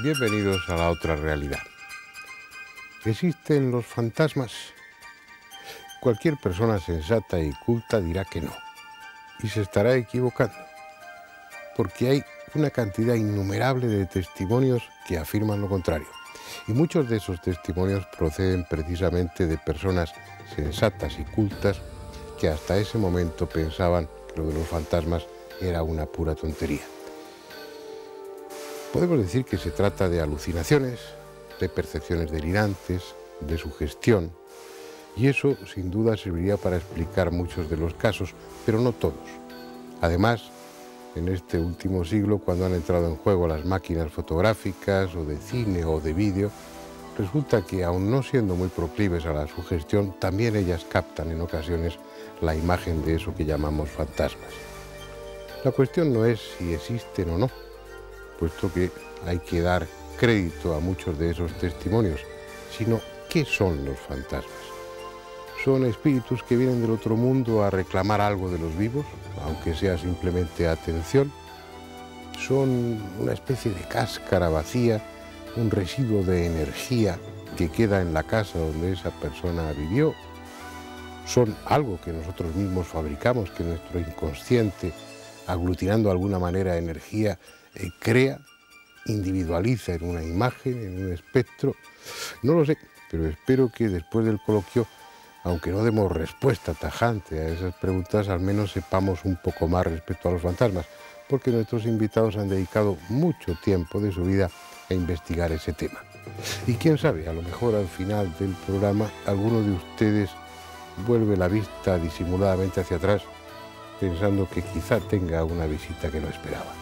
Bienvenidos a la otra realidad. ¿Existen los fantasmas? Cualquier persona sensata y culta dirá que no, y se estará equivocando, porque hay una cantidad innumerable de testimonios que afirman lo contrario, y muchos de esos testimonios proceden precisamente de personas sensatas y cultas que hasta ese momento pensaban que lo de los fantasmas era una pura tontería. Podemos decir que se trata de alucinaciones, de percepciones delirantes, de sugestión, y eso sin duda serviría para explicar muchos de los casos, pero no todos. Además, en este último siglo, cuando han entrado en juego las máquinas fotográficas o de cine o de vídeo, resulta que, aun no siendo muy proclives a la sugestión, también ellas captan en ocasiones la imagen de eso que llamamos fantasmas. La cuestión no es si existen o no, puesto que hay que dar crédito a muchos de esos testimonios, sino ¿qué son los fantasmas? ¿Son espíritus que vienen del otro mundo a reclamar algo de los vivos, aunque sea simplemente atención? ¿Son una especie de cáscara vacía, un residuo de energía que queda en la casa donde esa persona vivió? ¿Son algo que nosotros mismos fabricamos, que nuestro inconsciente, aglutinando de alguna manera energía, crea, individualiza en una imagen, en un espectro? No lo sé, pero espero que después del coloquio, aunque no demos respuesta tajante a esas preguntas, al menos sepamos un poco más respecto a los fantasmas, porque nuestros invitados han dedicado mucho tiempo de su vida a investigar ese tema. Y quién sabe, a lo mejor al final del programa alguno de ustedes vuelve la vista disimuladamente hacia atrás, pensando que quizá tenga una visita que no esperaba.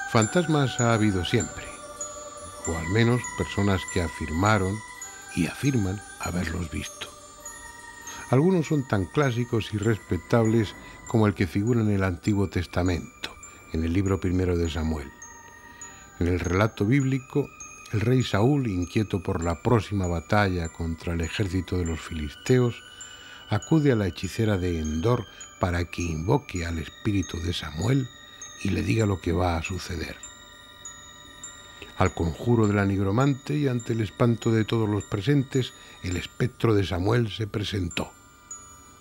Fantasmas ha habido siempre, o al menos personas que afirmaron y afirman haberlos visto. Algunos son tan clásicos y respetables como el que figura en el Antiguo Testamento, en el libro primero de Samuel. En el relato bíblico, el rey Saúl, inquieto por la próxima batalla contra el ejército de los filisteos, acude a la hechicera de Endor para que invoque al espíritu de Samuel y le diga lo que va a suceder. Al conjuro de la nigromante y ante el espanto de todos los presentes, el espectro de Samuel se presentó,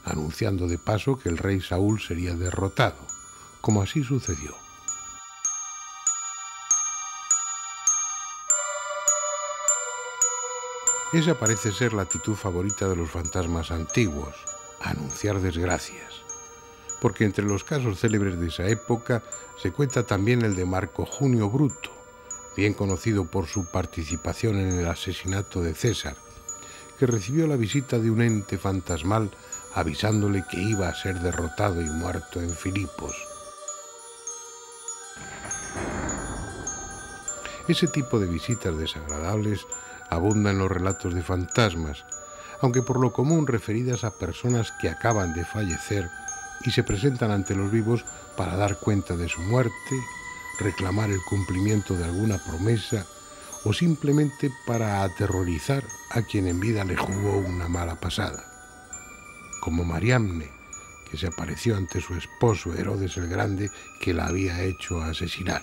anunciando de paso que el rey Saúl sería derrotado, como así sucedió. Esa parece ser la actitud favorita de los fantasmas antiguos, anunciar desgracias, porque entre los casos célebres de esa época se cuenta también el de Marco Junio Bruto, bien conocido por su participación en el asesinato de César, que recibió la visita de un ente fantasmal avisándole que iba a ser derrotado y muerto en Filipos. Ese tipo de visitas desagradables abunda en los relatos de fantasmas, aunque por lo común referidas a personas que acaban de fallecer y se presentan ante los vivos para dar cuenta de su muerte, reclamar el cumplimiento de alguna promesa o simplemente para aterrorizar a quien en vida le jugó una mala pasada. Como Mariamne, que se apareció ante su esposo Herodes el Grande, que la había hecho asesinar.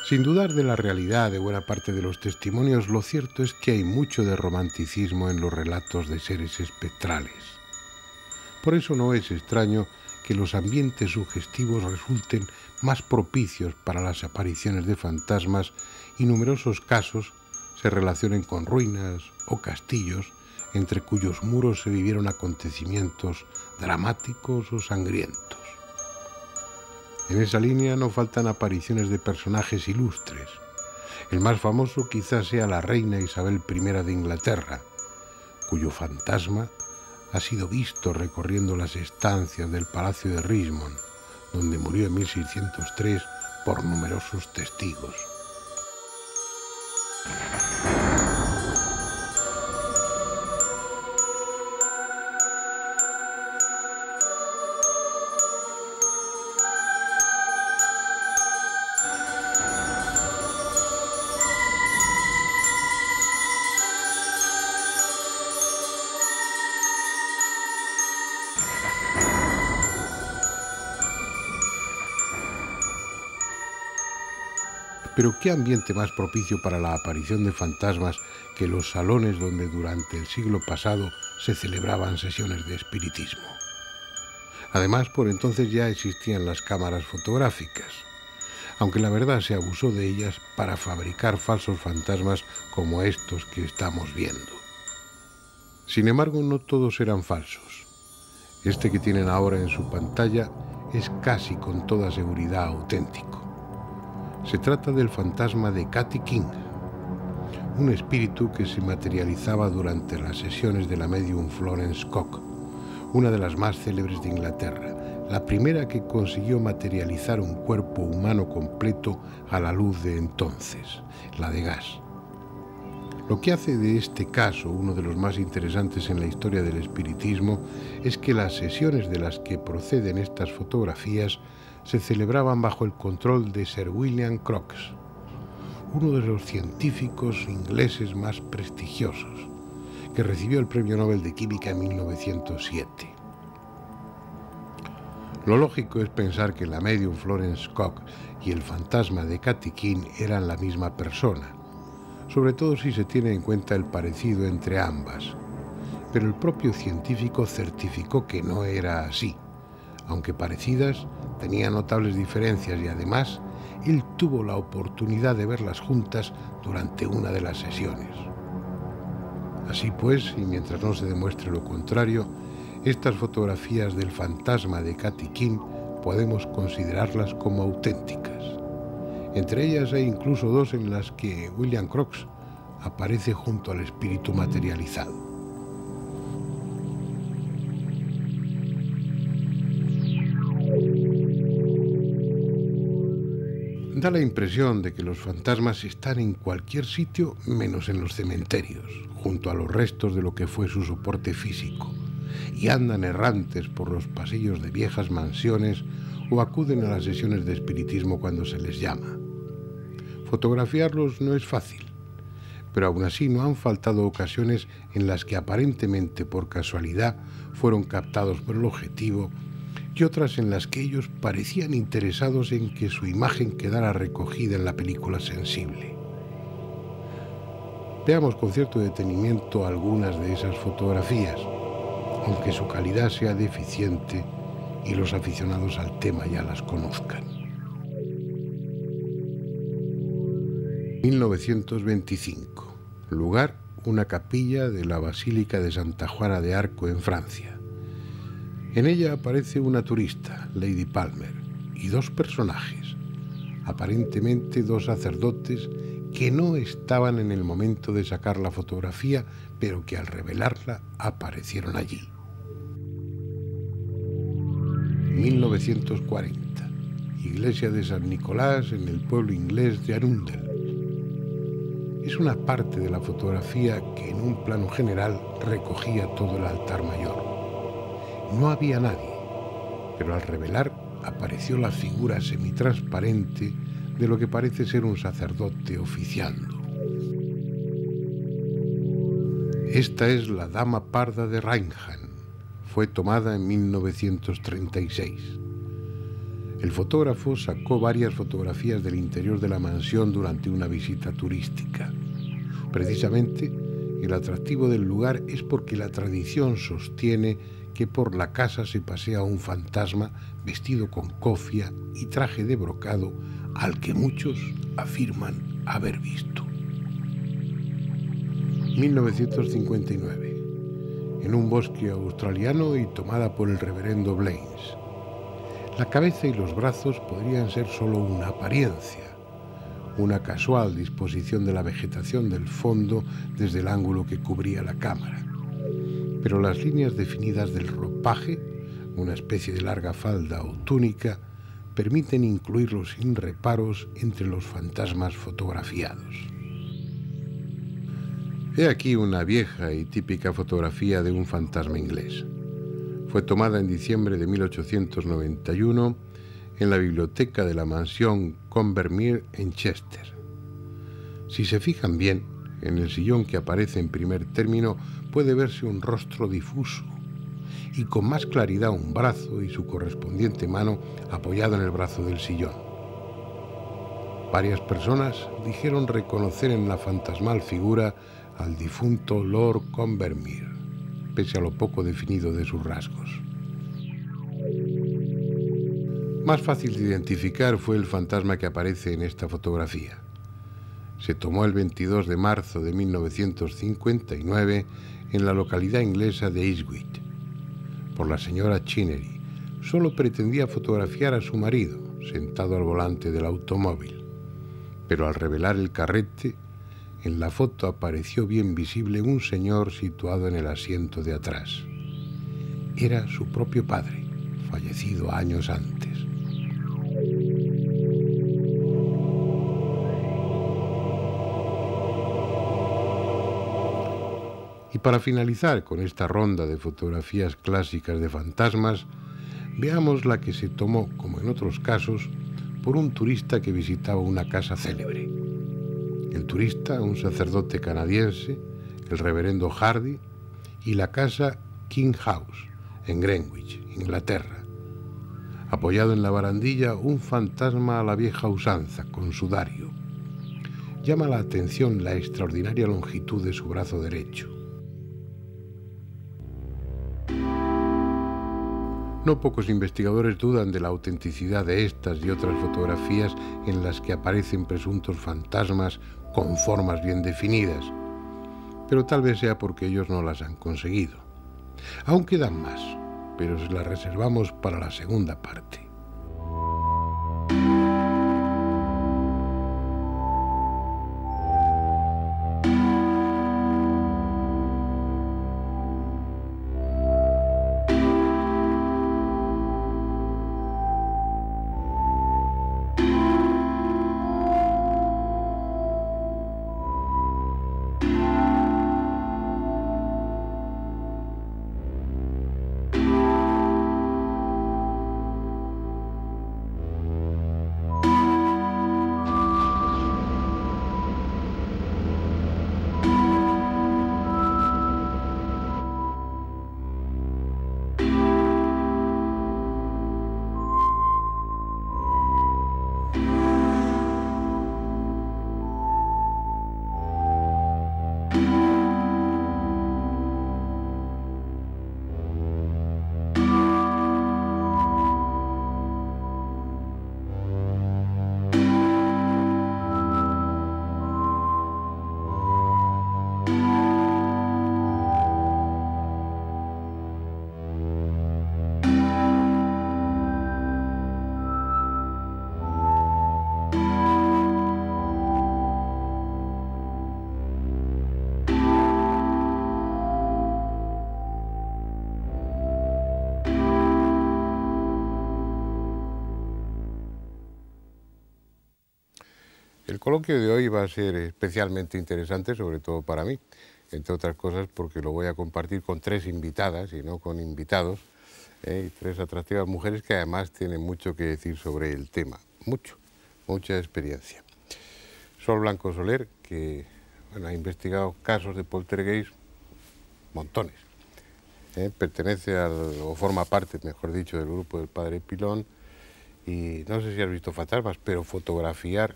Sin dudar de la realidad de buena parte de los testimonios, lo cierto es que hay mucho de romanticismo en los relatos de seres espectrales. Por eso no es extraño que los ambientes sugestivos resulten más propicios para las apariciones de fantasmas y numerosos casos se relacionen con ruinas o castillos entre cuyos muros se vivieron acontecimientos dramáticos o sangrientos. En esa línea no faltan apariciones de personajes ilustres. El más famoso quizás sea la reina Isabel I de Inglaterra, cuyo fantasma ha sido visto recorriendo las estancias del Palacio de Richmond, donde murió en 1603 por numerosos testigos. Pero ¿qué ambiente más propicio para la aparición de fantasmas que los salones donde durante el siglo pasado se celebraban sesiones de espiritismo? Además, por entonces ya existían las cámaras fotográficas, aunque la verdad se abusó de ellas para fabricar falsos fantasmas como estos que estamos viendo. Sin embargo, no todos eran falsos. Este que tienen ahora en su pantalla es casi con toda seguridad auténtico. Se trata del fantasma de Katy King, un espíritu que se materializaba durante las sesiones de la medium Florence Cock, una de las más célebres de Inglaterra, la primera que consiguió materializar un cuerpo humano completo a la luz de entonces, la de gas. Lo que hace de este caso uno de los más interesantes en la historia del espiritismo es que las sesiones de las que proceden estas fotografías se celebraban bajo el control de Sir William Crookes, uno de los científicos ingleses más prestigiosos, que recibió el Premio Nobel de Química en 1907. Lo lógico es pensar que la medium Florence Cock y el fantasma de Katy King eran la misma persona, sobre todo si se tiene en cuenta el parecido entre ambas. Pero el propio científico certificó que no era así. Aunque parecidas, tenían notables diferencias y además él tuvo la oportunidad de verlas juntas durante una de las sesiones. Así pues, y mientras no se demuestre lo contrario, estas fotografías del fantasma de Katy King podemos considerarlas como auténticas. Entre ellas hay incluso dos en las que William Crookes aparece junto al espíritu materializado. Da la impresión de que los fantasmas están en cualquier sitio menos en los cementerios, junto a los restos de lo que fue su soporte físico, y andan errantes por los pasillos de viejas mansiones o acuden a las sesiones de espiritismo cuando se les llama. Fotografiarlos no es fácil, pero aún así no han faltado ocasiones en las que aparentemente por casualidad fueron captados por el objetivo y otras en las que ellos parecían interesados en que su imagen quedara recogida en la película sensible. Veamos con cierto detenimiento algunas de esas fotografías, aunque su calidad sea deficiente y los aficionados al tema ya las conozcan. 1925. Lugar: una capilla de la Basílica de Santa Juana de Arco en Francia. En ella aparece una turista, Lady Palmer, y dos personajes, aparentemente dos sacerdotes que no estaban en el momento de sacar la fotografía, pero que al revelarla aparecieron allí. 1940. Iglesia de San Nicolás en el pueblo inglés de Arundel. Es una parte de la fotografía que en un plano general recogía todo el altar mayor. No había nadie, pero al revelar apareció la figura semitransparente de lo que parece ser un sacerdote oficiando. Esta es la Dama Parda de Rainham. Fue tomada en 1936. El fotógrafo sacó varias fotografías del interior de la mansión durante una visita turística. Precisamente, el atractivo del lugar es porque la tradición sostiene que por la casa se pasea un fantasma vestido con cofia y traje de brocado al que muchos afirman haber visto. 1959. en un bosque australiano y tomada por el reverendo Blaines. La cabeza y los brazos podrían ser solo una apariencia, una casual disposición de la vegetación del fondo desde el ángulo que cubría la cámara. Pero las líneas definidas del ropaje, una especie de larga falda o túnica, permiten incluirlos sin reparos entre los fantasmas fotografiados. He aquí una vieja y típica fotografía de un fantasma inglés. Fue tomada en diciembre de 1891 en la biblioteca de la mansión Combermere en Chester. Si se fijan bien, en el sillón que aparece en primer término puede verse un rostro difuso y con más claridad un brazo y su correspondiente mano apoyado en el brazo del sillón. Varias personas dijeron reconocer en la fantasmal figura al difunto Lord Combermere, pese a lo poco definido de sus rasgos. Más fácil de identificar fue el fantasma que aparece en esta fotografía. Se tomó el 22 de marzo de 1959 en la localidad inglesa de Eastwich, por la señora Chinnery. Solo pretendía fotografiar a su marido, sentado al volante del automóvil. Pero al revelar el carrete, en la foto apareció bien visible un señor situado en el asiento de atrás. Era su propio padre, fallecido años antes. Y para finalizar con esta ronda de fotografías clásicas de fantasmas, veamos la que se tomó, como en otros casos, por un turista que visitaba una casa célebre. El turista, un sacerdote canadiense, el reverendo Hardy, y la casa King House, en Greenwich, Inglaterra. Apoyado en la barandilla, un fantasma a la vieja usanza, con sudario. Llama la atención la extraordinaria longitud de su brazo derecho. No pocos investigadores dudan de la autenticidad de estas y otras fotografías en las que aparecen presuntos fantasmas con formas bien definidas, pero tal vez sea porque ellos no las han conseguido. Aún quedan más, pero se las reservamos para la segunda parte. El coloquio de hoy va a ser especialmente interesante, sobre todo para mí, entre otras cosas porque lo voy a compartir con tres invitadas y no con invitados, y tres atractivas mujeres que además tienen mucho que decir sobre el tema, mucha experiencia. Sol Blanco Soler, que ha investigado casos de poltergeist, montones, pertenece o forma parte, mejor dicho, del grupo del Padre Pilón, y no sé si has visto fantasmas, pero fotografiar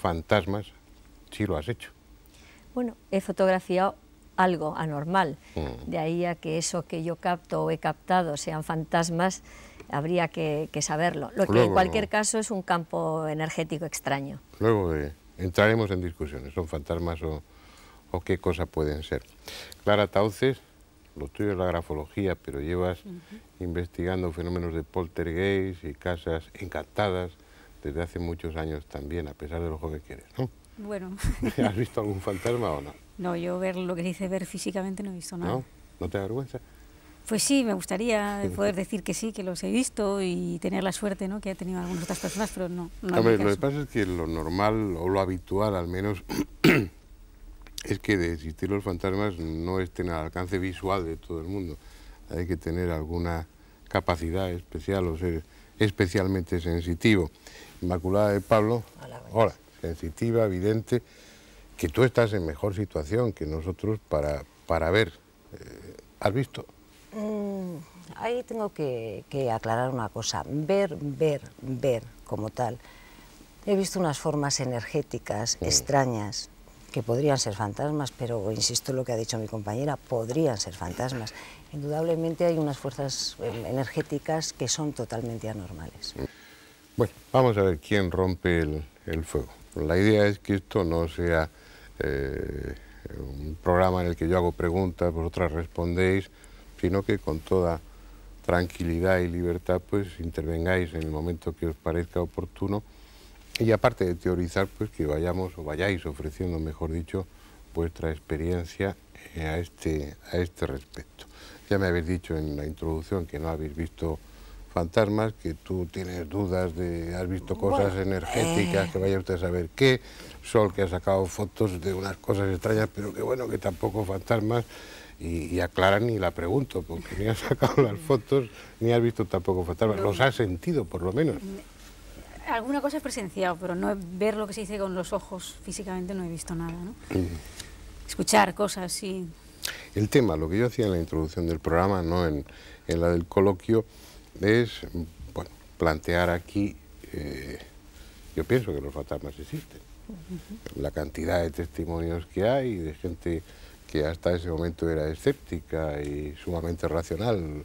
fantasmas sí lo has hecho. Bueno, he fotografiado algo anormal, de ahí a que eso que yo capto o he captado sean fantasmas, habría que saberlo. Lo que en cualquier caso es un campo energético extraño. Luego entraremos en discusiones, ¿son fantasmas o qué cosa pueden ser? Clara Tauces, lo tuyo es la grafología, pero llevas investigando fenómenos de poltergeist y casas encantadas desde hace muchos años también, a pesar de lo joven que eres, ¿no? Bueno. ¿Has visto algún fantasma o no? No, yo ver lo que dice ver físicamente no he visto nada. ¿No? ¿No te da vergüenza? Pues sí, me gustaría poder decir que sí, que los he visto y tener la suerte, ¿no?, que ha tenido algunas otras personas, pero no. Hombre, lo que pasa es que lo normal, o lo habitual al menos, es que de existir los fantasmas no estén al alcance visual de todo el mundo. Hay que tener alguna capacidad especial o ser especialmente sensitivo. Inmaculada de Pablo, hola, sensitiva, evidente, que tú estás en mejor situación que nosotros para ver. ¿Has visto? Ahí tengo que aclarar una cosa. Ver como tal. He visto unas formas energéticas extrañas que podrían ser fantasmas, pero insisto en lo que ha dicho mi compañera, podrían ser fantasmas. Indudablemente hay unas fuerzas energéticas que son totalmente anormales. Bueno, vamos a ver quién rompe el fuego. La idea es que esto no sea un programa en el que yo hago preguntas, vosotras respondéis, sino que con toda tranquilidad y libertad pues intervengáis en el momento que os parezca oportuno y aparte de teorizar pues que vayáis ofreciendo, mejor dicho, vuestra experiencia a este respecto. Ya me habéis dicho en la introducción que no habéis visto fantasmas, que tú tienes dudas de, has visto cosas energéticas, que vaya usted a saber qué, Sol que ha sacado fotos de unas cosas extrañas, pero que bueno, que tampoco fantasmas, y a Clara ni la pregunto, porque ni has sacado las fotos, ni has visto tampoco fantasmas, los has sentido por lo menos. Alguna cosa he presenciado, pero no ver lo que se dice con los ojos físicamente no he visto nada, ¿no? Escuchar cosas, sí. El tema, lo que yo hacía en la introducción del programa, no en la del coloquio, es bueno, plantear aquí, yo pienso que los fantasmas existen. La cantidad de testimonios que hay, de gente que hasta ese momento era escéptica y sumamente racional,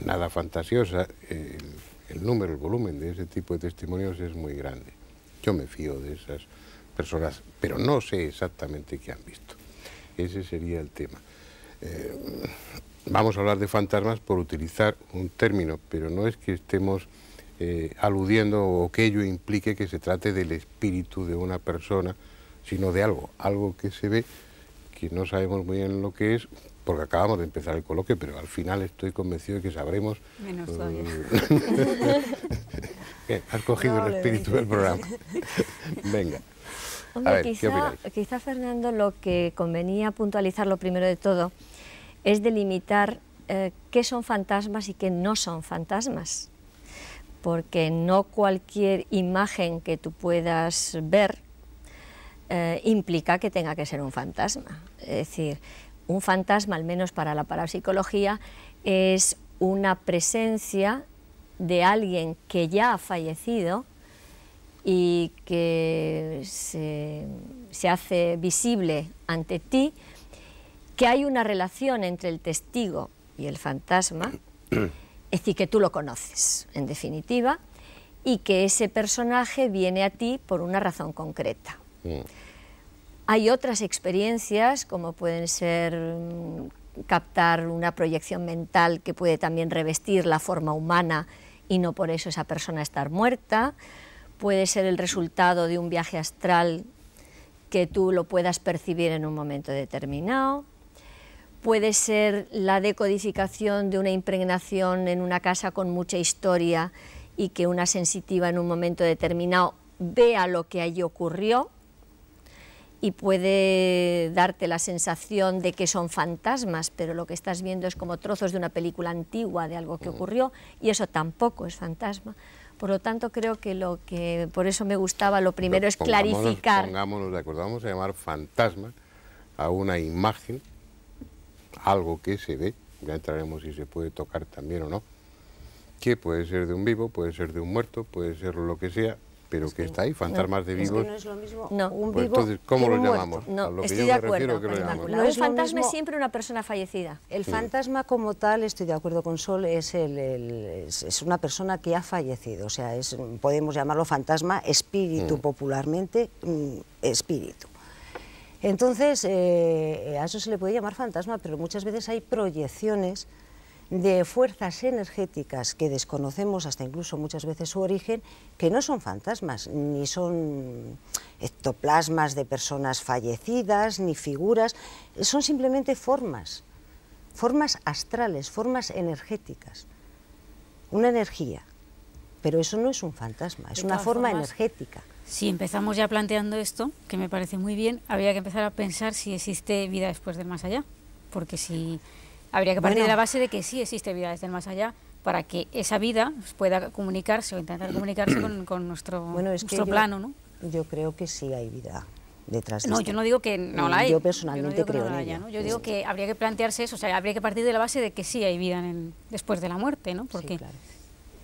nada fantasiosa, el número, el volumen de ese tipo de testimonios es muy grande. Yo me fío de esas personas, pero no sé exactamente qué han visto. Ese sería el tema. Vamos a hablar de fantasmas por utilizar un término, pero no es que estemos aludiendo o que ello implique que se trate del espíritu de una persona, sino de algo que se ve, que no sabemos muy bien lo que es, porque acabamos de empezar el coloquio, pero al final estoy convencido de que sabremos... Menos todavía. Has cogido el espíritu del programa. Venga. Hombre, A ver, quizá, Fernando, lo que convenía puntualizar lo primero de todo es delimitar qué son fantasmas y qué no son fantasmas, porque no cualquier imagen que tú puedas ver implica que tenga que ser un fantasma. Es decir, un fantasma, al menos para la parapsicología, es una presencia de alguien que ya ha fallecido y que se hace visible ante ti, que hay una relación entre el testigo y el fantasma, es decir, que tú lo conoces, en definitiva, y que ese personaje viene a ti por una razón concreta. Hay otras experiencias, como pueden ser captar una proyección mental que puede también revestir la forma humana y no por eso esa persona estar muerta. Puede ser el resultado de un viaje astral que tú lo puedas percibir en un momento determinado. Puede ser la decodificación de una impregnación en una casa con mucha historia y que una sensitiva en un momento determinado vea lo que allí ocurrió y puede darte la sensación de que son fantasmas, pero lo que estás viendo es como trozos de una película antigua de algo que ocurrió y eso tampoco es fantasma. Por lo tanto, creo que por eso me gustaba, lo primero es clarificar. Pongámonos de acuerdo, vamos a llamar fantasma a una imagen, algo que se ve, ya entraremos si se puede tocar también o no, que puede ser de un vivo, puede ser de un muerto, puede ser lo que sea, pero que está ahí, fantasmas de vivos. Es que no es lo mismo un pues vivo entonces, ¿cómo lo llamamos? No, a lo que estoy yo de me acuerdo refiero, ¿qué con lo llamamos? Inmaculada. No Un es lo fantasma mismo. es siempre una persona fallecida. El fantasma como tal, estoy de acuerdo con Sol, es una persona que ha fallecido, o sea, podemos llamarlo fantasma, espíritu popularmente, espíritu. Entonces, a eso se le puede llamar fantasma, pero muchas veces hay proyecciones de fuerzas energéticas que desconocemos hasta incluso muchas veces su origen, que no son fantasmas, ni son ectoplasmas de personas fallecidas, ni figuras, son simplemente formas astrales, formas energéticas, una energía, pero eso no es un fantasma, es una forma energética. Si empezamos ya planteando esto, que me parece muy bien, habría que empezar a pensar si existe vida después del más allá, porque si... Habría que partir de la base de que sí existe vida desde el más allá para que esa vida pueda comunicarse o intentar comunicarse con nuestro plano, ¿no? Yo creo que sí hay vida detrás de esto. No, yo no digo que no la hay. Yo personalmente creo en ella. ¿no? Yo digo que habría que plantearse eso, o sea, habría que partir de la base de que sí hay vida después de la muerte, ¿no? Porque sí, claro.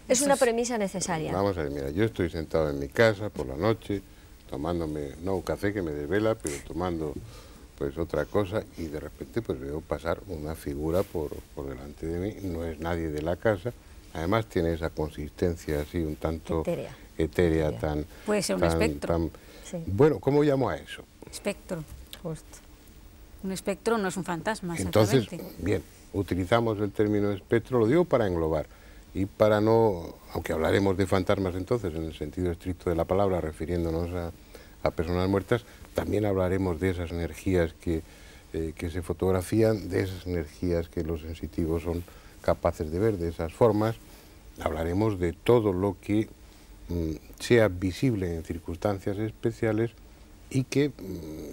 Es una premisa necesaria. Vamos a ver, mira, yo estoy sentado en mi casa por la noche, tomándome, no un café que me desvela, pero tomando... pues otra cosa, y de repente pues veo pasar una figura por delante de mí, no es nadie de la casa, además tiene esa consistencia así un tanto etérea tan... Puede ser un espectro. Sí. Bueno, ¿cómo llamo a eso? Espectro, justo. Un espectro no es un fantasma, entonces, bien, utilizamos el término espectro, lo digo para englobar, y para no, aunque hablaremos de fantasmas entonces, en el sentido estricto de la palabra, refiriéndonos a personas muertas, también hablaremos de esas energías que se fotografían, de esas energías que los sensitivos son capaces de ver, de esas formas. Hablaremos de todo lo que sea visible en circunstancias especiales y que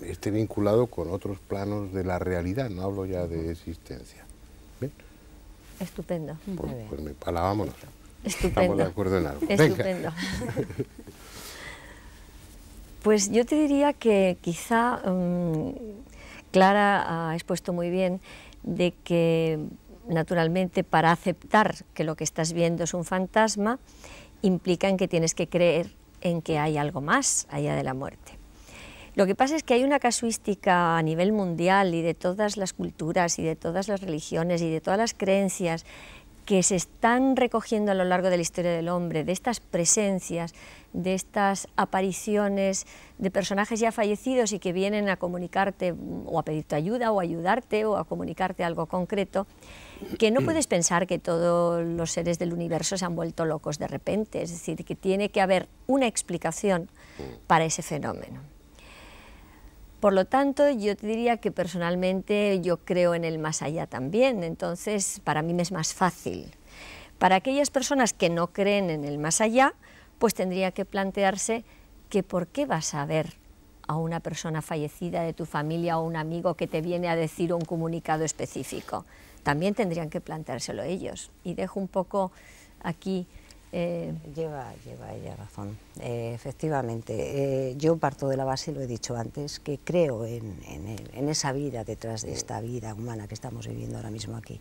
esté vinculado con otros planos de la realidad, no hablo ya de existencia. ¿Bien? Estupendo. Pues alabámonos. Estupendo. Estamos de acuerdo en algo. Estupendo. Pues yo te diría que quizá Clara ha expuesto muy bien de que naturalmente para aceptar que lo que estás viendo es un fantasma implica en que tienes que creer en que hay algo más allá de la muerte. Lo que pasa es que hay una casuística a nivel mundial y de todas las culturas y de todas las religiones y de todas las creencias que se están recogiendo a lo largo de la historia del hombre, de estas presencias, de estas apariciones de personajes ya fallecidos y que vienen a comunicarte o a pedirte ayuda o a ayudarte o a comunicarte algo concreto, que no puedes pensar que todos los seres del universo se han vuelto locos de repente, es decir, que tiene que haber una explicación para ese fenómeno. Por lo tanto, yo te diría que personalmente yo creo en el más allá también, entonces para mí me es más fácil. Para aquellas personas que no creen en el más allá, pues tendría que plantearse que por qué vas a ver a una persona fallecida de tu familia o un amigo que te viene a decir un comunicado específico. También tendrían que planteárselo ellos. Y dejo un poco aquí... Lleva ella razón, efectivamente. Yo parto de la base, lo he dicho antes, que creo en esa vida detrás de esta vida humana que estamos viviendo ahora mismo aquí.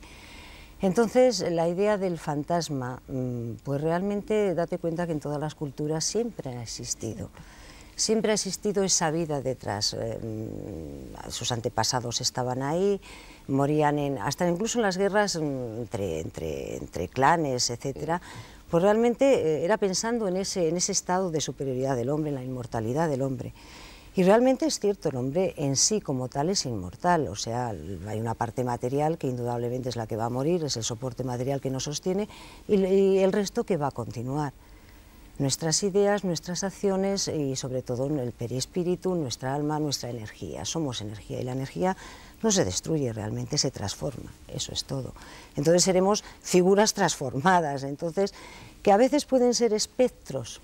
Entonces, la idea del fantasma, pues realmente date cuenta que en todas las culturas siempre ha existido. Siempre ha existido esa vida detrás. Sus antepasados estaban ahí, morían hasta incluso en las guerras entre clanes, etcétera. Pues realmente era pensando en ese estado de superioridad del hombre, en la inmortalidad del hombre. Y realmente es cierto, el hombre en sí como tal es inmortal, o sea, hay una parte material que indudablemente es la que va a morir, es el soporte material que nos sostiene, y el resto que va a continuar. Nuestras ideas, nuestras acciones y sobre todo el perispíritu, nuestra alma, nuestra energía. Somos energía y la energía no se destruye realmente, se transforma, eso es todo. Entonces seremos figuras transformadas, entonces que a veces pueden ser espectros.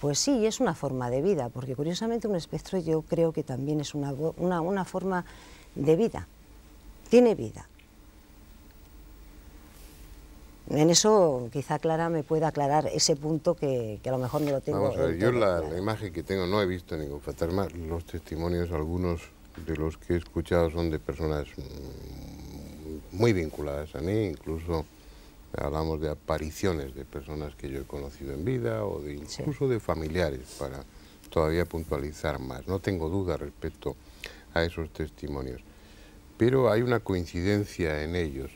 Pues sí, es una forma de vida, porque curiosamente un espectro yo creo que también es una forma de vida, tiene vida. En eso quizá Clara me pueda aclarar ese punto que a lo mejor no lo tengo. Vamos a ver, yo la imagen que tengo, no he visto ningún fantasma, los testimonios, algunos de los que he escuchado son de personas muy vinculadas a mí, incluso hablamos de apariciones de personas que yo he conocido en vida o de incluso de familiares, para todavía puntualizar más. No tengo duda respecto a esos testimonios, pero hay una coincidencia en ellos.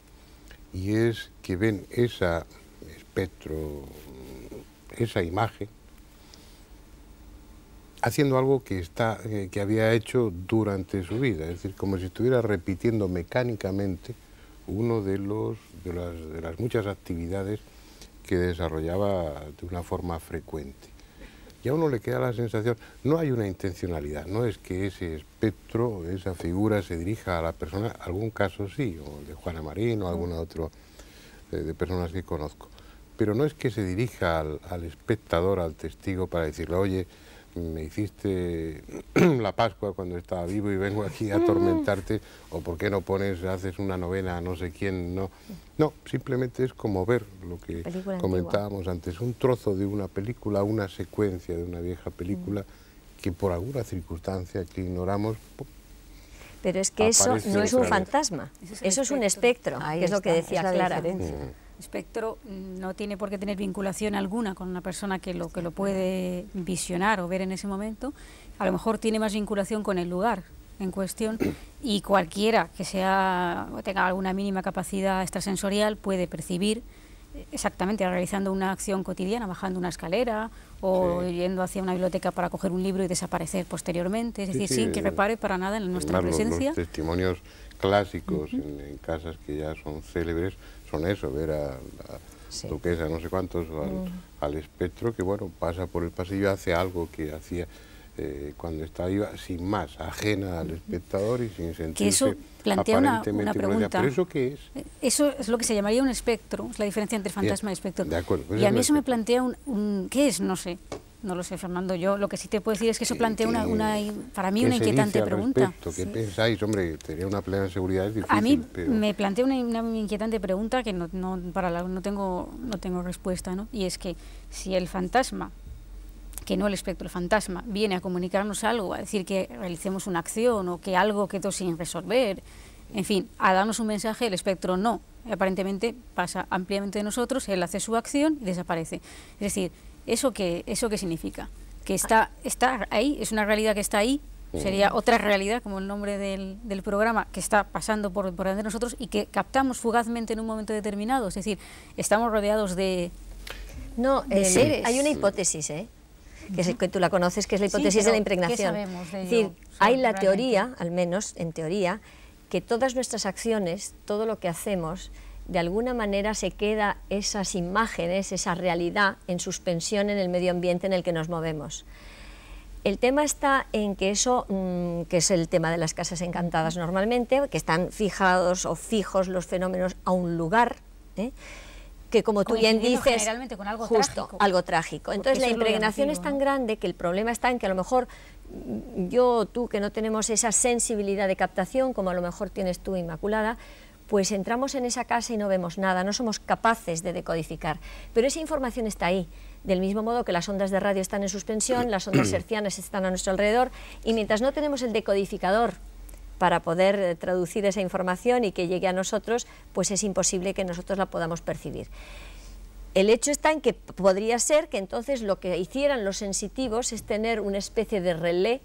Y es que ven ese espectro, esa imagen, haciendo algo que había hecho durante su vida, es decir, como si estuviera repitiendo mecánicamente uno de las muchas actividades que desarrollaba de una forma frecuente. Y a uno le queda la sensación, no hay una intencionalidad, no es que ese espectro, esa figura se dirija a la persona, algún caso sí, o de Juana Marín o algún otro de personas que conozco, pero no es que se dirija al espectador, al testigo, para decirle, oye, me hiciste la Pascua cuando estaba vivo y vengo aquí a atormentarte, o por qué no haces una novena a no sé quién, no. No, simplemente es como ver lo que comentábamos antes, un trozo de una película, una secuencia de una vieja película que por alguna circunstancia que ignoramos... Pero es que eso no es un fantasma, eso es un espectro, que es lo que decía Clara. Espectro no tiene por qué tener vinculación alguna con una persona que lo puede visionar o ver en ese momento. A lo mejor tiene más vinculación con el lugar en cuestión, y cualquiera que tenga alguna mínima capacidad extrasensorial puede percibir exactamente realizando una acción cotidiana, bajando una escalera o yendo hacia una biblioteca para coger un libro y desaparecer posteriormente, es decir, sin que repare para nada en nuestra presencia. Los testimonios clásicos en casas que ya son célebres son eso, ver a la duquesa no sé cuántos, al espectro que bueno, pasa por el pasillo, hace algo que hacía cuando estaba viva, sin más, ajena al espectador y sin sentirse que eso plantea una pregunta. ¿Pero eso qué es? Eso es lo que se llamaría un espectro, es la diferencia entre fantasma y espectro. De acuerdo, y a mí eso me plantea ¿qué es? No sé. No lo sé, Fernando. Yo lo que sí te puedo decir es que eso plantea para mí una inquetante pregunta. ¿Qué pensáis? Hombre, tener una plena seguridad es difícil. A mí me plantea una inquietante pregunta que no tengo respuesta, ¿no? Y es que si el fantasma, que no el espectro, el fantasma, viene a comunicarnos algo, a decir que realicemos una acción o que algo quedó sin resolver, en fin, a darnos un mensaje, el espectro no. Aparentemente pasa ampliamente de nosotros, él hace su acción y desaparece. Es decir, ¿Eso qué significa? Que está ahí, es una realidad que está ahí, sería otra realidad, como el nombre del programa, que está pasando por delante de nosotros y que captamos fugazmente en un momento determinado. Es decir, estamos rodeados de seres. Hay una hipótesis, que tú la conoces, que es la hipótesis de la impregnación. ¿Qué sabemos de ello? Es decir, hay la teoría, al menos en teoría, que todas nuestras acciones, todo lo que hacemos, de alguna manera se queda esas imágenes, esa realidad en suspensión en el medio ambiente en el que nos movemos. El tema está en que eso, que es el tema de las casas encantadas normalmente, que están fijados o fijos los fenómenos a un lugar, que como tú bien dices, generalmente con algo trágico. Algo trágico. Entonces la impregnación es tan grande que el problema está en que a lo mejor tú que no tenemos esa sensibilidad de captación, como a lo mejor tienes tú, Inmaculada, pues entramos en esa casa y no vemos nada, no somos capaces de decodificar. Pero esa información está ahí, del mismo modo que las ondas de radio están en suspensión, las ondas hercianas están a nuestro alrededor, y mientras no tenemos el decodificador para poder traducir esa información y que llegue a nosotros, pues es imposible que nosotros la podamos percibir. El hecho está en que podría ser que entonces lo que hicieran los sensitivos es tener una especie de relé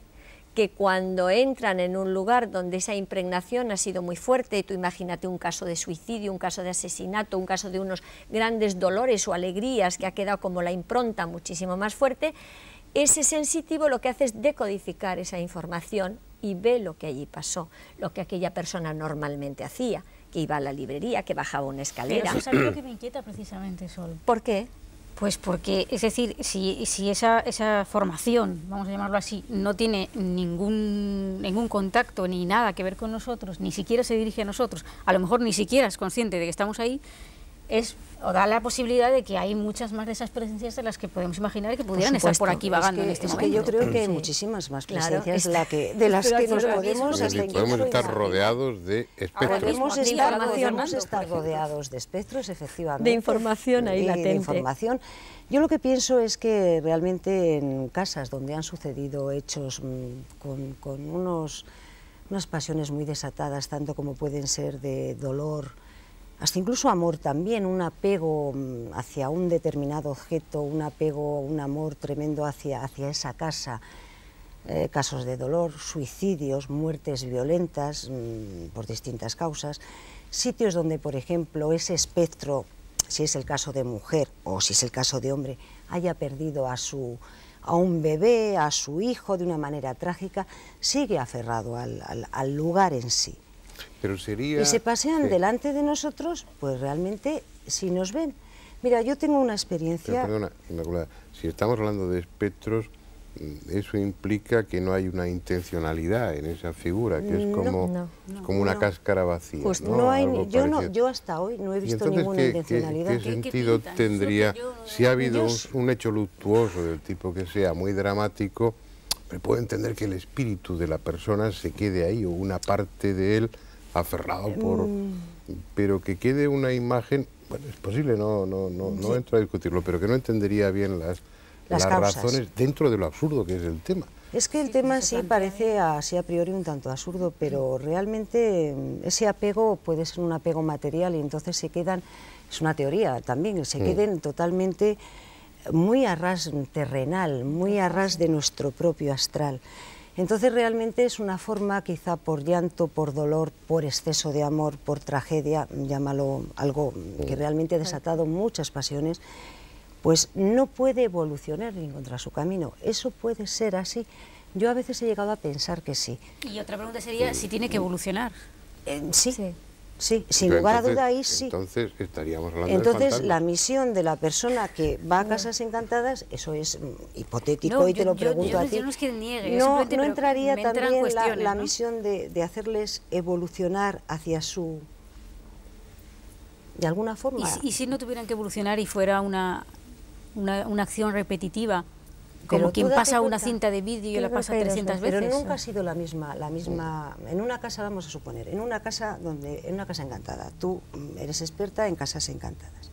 que cuando entran en un lugar donde esa impregnación ha sido muy fuerte, tú imagínate un caso de suicidio, un caso de asesinato, un caso de unos grandes dolores o alegrías que ha quedado como la impronta muchísimo más fuerte, ese sensitivo lo que hace es decodificar esa información y ve lo que allí pasó, lo que aquella persona normalmente hacía, que iba a la librería, que bajaba una escalera. Pero eso es algo que me inquieta precisamente, Sol. ¿Por qué? Pues porque, es decir, si esa formación, vamos a llamarlo así, no tiene ningún contacto ni nada que ver con nosotros, ni siquiera se dirige a nosotros, a lo mejor ni siquiera es consciente de que estamos ahí, o da la posibilidad de que hay muchas más de esas presencias de las que podemos imaginar que pudieran estar por aquí vagando en este momento. Yo creo que hay muchísimas más presencias de las que nos podemos estar rodeados de espectros. Podemos estar rodeados de espectros, efectivamente. De información ahí latente. De información. Yo lo que pienso es que realmente en casas donde han sucedido hechos con unas pasiones muy desatadas, tanto como pueden ser de dolor, hasta incluso amor también, un apego hacia un determinado objeto, un apego, un amor tremendo hacia esa casa, casos de dolor, suicidios, muertes violentas por distintas causas, sitios donde, por ejemplo, ese espectro, si es el caso de mujer o si es el caso de hombre, haya perdido a a un bebé, a su hijo, de una manera trágica, sigue aferrado al lugar en sí. Pero sería... Y se pasean delante de nosotros, pues realmente, si nos ven. Mira, yo tengo una experiencia... Pero perdona, Inmaculada, si estamos hablando de espectros, eso implica que no hay una intencionalidad en esa figura, que es como una cáscara vacía. Pues ¿no? no hay, yo hasta hoy no he visto ninguna intencionalidad. ¿Qué sentido tendría si ha habido un hecho luctuoso del tipo que sea muy dramático? Pero puedo entender que el espíritu de la persona se quede ahí o una parte de él aferrado por... Pero que quede una imagen, bueno, es posible, no entro a discutirlo, pero que no entendería bien las razones dentro de lo absurdo que es el tema. Es que el tema sí parece así a priori un tanto absurdo, pero realmente ese apego puede ser un apego material y entonces se quedan, es una teoría también, se queden totalmente muy a ras terrenal, muy a ras de nuestro propio astral. Entonces realmente es una forma, quizá por llanto, por dolor, por exceso de amor, por tragedia, llámalo algo que realmente ha desatado muchas pasiones, pues no puede evolucionar ni encontrar su camino. Eso puede ser así. Yo a veces he llegado a pensar que sí. Y otra pregunta sería si tiene que evolucionar. Sí, sin lugar a duda ahí sí. Entonces estaríamos hablando de Entonces la misión de la persona que va a Casas Encantadas, eso es hipotético y te lo pregunto a ti. Yo no es que niegue, no entraría también la misión de hacerles evolucionar hacia su... de alguna forma. ¿Y si no tuvieran que evolucionar y fuera una acción repetitiva? Como quien pasa una cinta de vídeo y la pasa 300 veces. Pero nunca ha sido la misma. En una casa, vamos a suponer, en una casa encantada. Tú eres experta en casas encantadas.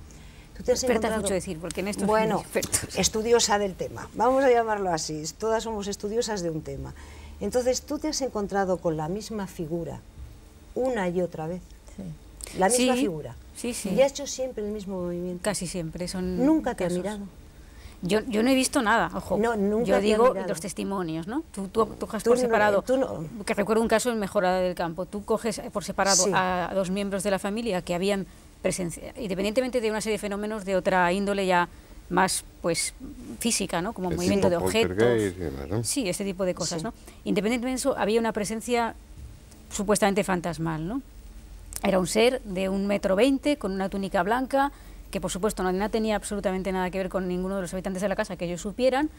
Tú te has experta encontrado... es mucho decir, porque en esto bueno, somos expertos. Estudiosa del tema. Vamos a llamarlo así. Todas somos estudiosas de un tema. Entonces, tú te has encontrado con la misma figura una y otra vez. Sí. La misma figura. Sí. Y has hecho siempre el mismo movimiento. Casi siempre. Nunca te ha mirado. Yo no he visto nada, ojo. No, nunca yo digo los testimonios, ¿no? Tú coges por separado, que recuerdo un caso en Mejorada del Campo, tú coges por separado a dos miembros de la familia que habían presencia, independientemente de una serie de fenómenos de otra índole ya más pues física, ¿no? Como movimiento de objetos. Y demás, ¿no? Sí, ese tipo de cosas, ¿no? Independientemente de eso, había una presencia supuestamente fantasmal, ¿no? Era un ser de 1,20 m con una túnica blanca, que por supuesto no tenía absolutamente nada que ver con ninguno de los habitantes de la casa que ellos supieran,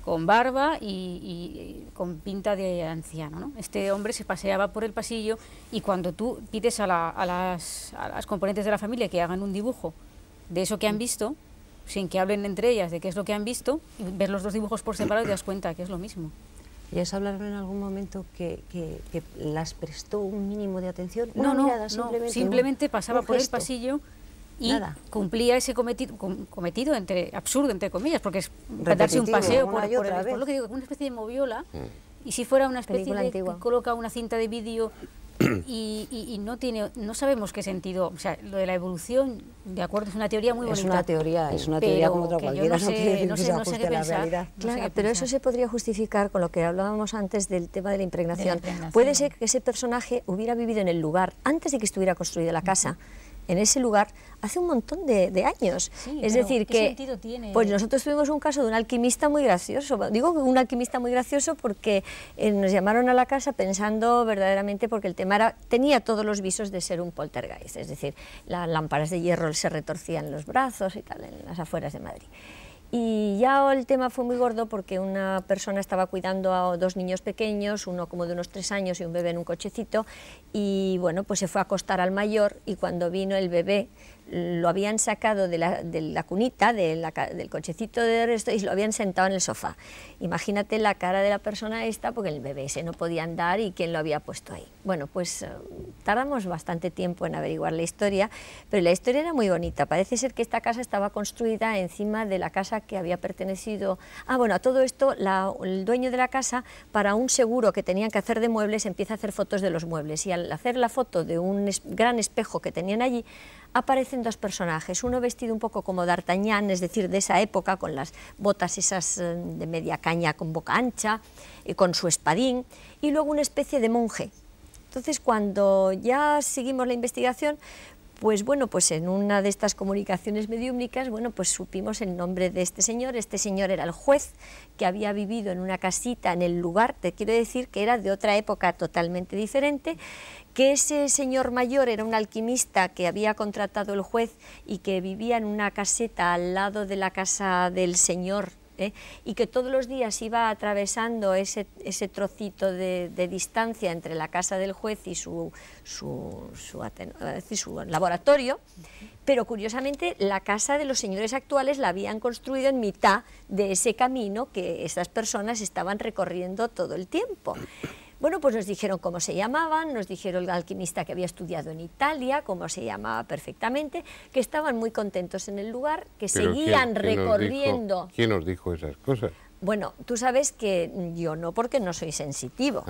con barba y con pinta de anciano, ¿no? Este hombre se paseaba por el pasillo y cuando tú pides a las componentes de la familia que hagan un dibujo de eso que han visto, sin que hablen entre ellas de qué es lo que han visto, y ves los dos dibujos por separado y te das cuenta que es lo mismo. ¿Y has hablado en algún momento que las prestó un mínimo de atención? No, simplemente pasaba por el pasillo y cumplía ese cometido absurdo, entre comillas, porque es darse un paseo por lo que digo, una especie de moviola, y si fuera una especie de que coloca una cinta de vídeo y no sabemos qué sentido, o sea, lo de la evolución, de acuerdo, es una teoría muy bonita. Es una teoría como otra cualquiera, no sé qué pensar. Claro, pero eso se podría justificar con lo que hablábamos antes del tema de la impregnación. Puede ser que ese personaje hubiera vivido en el lugar antes de que estuviera construida la casa, en ese lugar, hace un montón de años. Sí, es decir, ¿qué sentido tiene? Pues nosotros tuvimos un caso de un alquimista muy gracioso. Digo un alquimista muy gracioso porque nos llamaron a la casa pensando verdaderamente, porque el tema tenía todos los visos de ser un poltergeist, es decir, las lámparas de hierro se retorcían los brazos y tal, en las afueras de Madrid. Y ya el tema fue muy gordo porque una persona estaba cuidando a dos niños pequeños, uno como de unos 3 años y un bebé en un cochecito, y bueno, pues se fue a acostar al mayor, y cuando vino el bebé lo habían sacado de la cunita, del cochecito de resto, y lo habían sentado en el sofá. Imagínate la cara de la persona esta, porque el bebé ese no podía andar y quién lo había puesto ahí. Bueno, pues tardamos bastante tiempo en averiguar la historia, pero la historia era muy bonita. Parece ser que esta casa estaba construida encima de la casa que había pertenecido... bueno, a todo esto, el dueño de la casa, para un seguro que tenían que hacer de muebles, empieza a hacer fotos de los muebles, y al hacer la foto de un gran espejo que tenían allí, aparecen dos personajes, uno vestido un poco como D'Artagnan, es decir, de esa época, con las botas esas de media caña con boca ancha, y con su espadín, y luego una especie de monje. Entonces, cuando ya seguimos la investigación, Pues bueno, pues en una de estas comunicaciones mediúmnicas, bueno, pues supimos el nombre de este señor era el juez que había vivido en una casita en el lugar, te quiero decir que era de otra época totalmente diferente, que ese señor mayor era un alquimista que había contratado el juez y que vivía en una caseta al lado de la casa del señor, y que todos los días iba atravesando ese trocito de distancia entre la casa del juez y su laboratorio, pero curiosamente la casa de los señores actuales la habían construido en mitad de ese camino que esas personas estaban recorriendo todo el tiempo. Bueno, pues nos dijeron cómo se llamaban, nos dijeron el alquimista que había estudiado en Italia, cómo se llamaba perfectamente, que estaban muy contentos en el lugar, que seguían recorriendo... ¿Quién nos dijo esas cosas? Bueno, tú sabes que yo no, porque no soy sensitivo.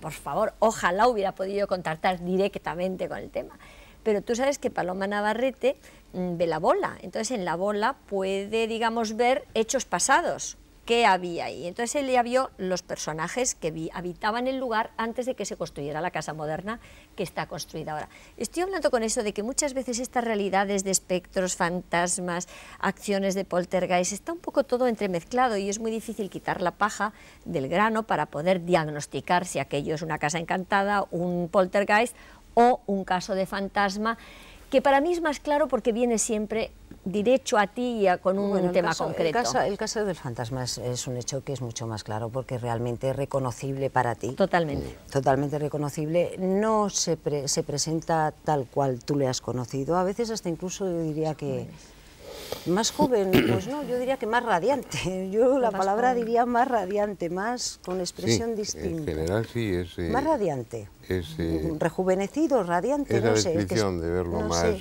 Por favor, ojalá hubiera podido contactar directamente con el tema. Pero tú sabes que Paloma Navarrete ve la bola, entonces en la bola puede, digamos, ver hechos pasados. ¿Qué había ahí? Entonces él ya vio los personajes que habitaban el lugar antes de que se construyera la casa moderna que está construida ahora. Estoy hablando con eso de que muchas veces estas realidades de espectros, fantasmas, acciones de poltergeist, está un poco todo entremezclado y es muy difícil quitar la paja del grano para poder diagnosticar si aquello es una casa encantada, un poltergeist o un caso de fantasma, que para mí es más claro porque viene siempre derecho a ti y con un tema concreto. El caso del fantasma es un hecho que es mucho más claro porque realmente es reconocible para ti. Totalmente. Totalmente reconocible. No se presenta tal cual tú le has conocido. A veces hasta incluso yo diría que más joven, pues no, yo diría que más radiante. Yo la palabra diría más radiante, más con expresión distinta. En general sí es... más radiante. Rejuvenecido, radiante, esa no sé. Descripción de verlo más...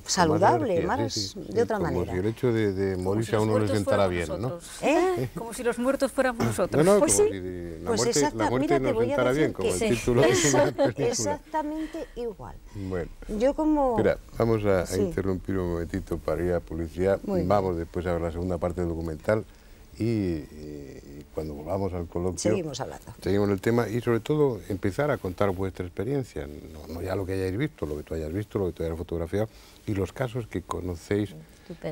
saludable, más de otra manera. Como si el hecho de morirse a uno le sentara bien, ¿no? Como si los muertos fuéramos nosotros. No, pues como sí. si la muerte nos sentara bien, como el título de una película. Exactamente igual. Bueno, yo como... Mira, vamos a interrumpir un momentito para ir a publicidad. Vamos después a ver la segunda parte del documental y cuando volvamos al coloquio... Seguimos hablando. Seguimos el tema y sobre todo empezar a contar vuestra experiencia, no ya lo que hayáis visto, lo que tú hayas visto, lo que tú hayas fotografiado y los casos que conocéis,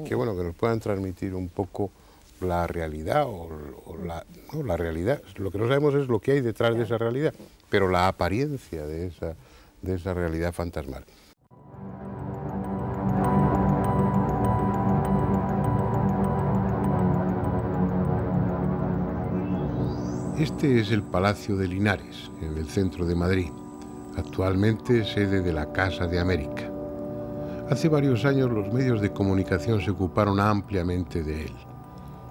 que bueno, que nos puedan transmitir un poco la realidad no, la realidad, lo que no sabemos es lo que hay detrás de esa realidad, pero la apariencia de esa realidad fantasmal. Este es el Palacio de Linares, en el centro de Madrid, actualmente sede de la Casa de América. Hace varios años los medios de comunicación se ocuparon ampliamente de él.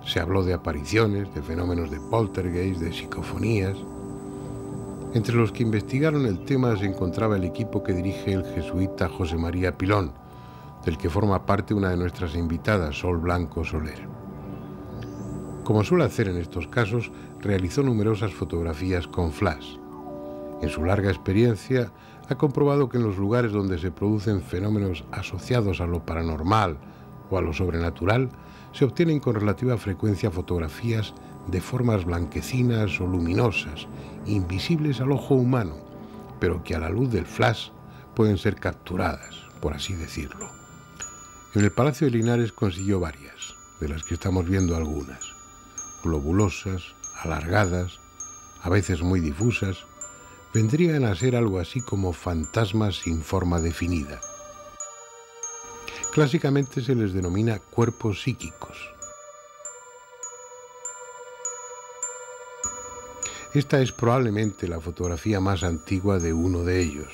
Se habló de apariciones, de fenómenos de poltergeist, de psicofonías. Entre los que investigaron el tema se encontraba el equipo que dirige el jesuita José María Pilón, del que forma parte una de nuestras invitadas, Sol Blanco Soler. Como suele hacer en estos casos, realizó numerosas fotografías con flash. En su larga experiencia, ha comprobado que en los lugares donde se producen fenómenos asociados a lo paranormal o a lo sobrenatural, se obtienen con relativa frecuencia fotografías de formas blanquecinas o luminosas, invisibles al ojo humano, pero que a la luz del flash pueden ser capturadas, por así decirlo. En el Palacio de Linares consiguió varias, de las que estamos viendo algunas. Globulosas, alargadas, a veces muy difusas, vendrían a ser algo así como fantasmas sin forma definida. Clásicamente se les denomina cuerpos psíquicos. Esta es probablemente la fotografía más antigua de uno de ellos.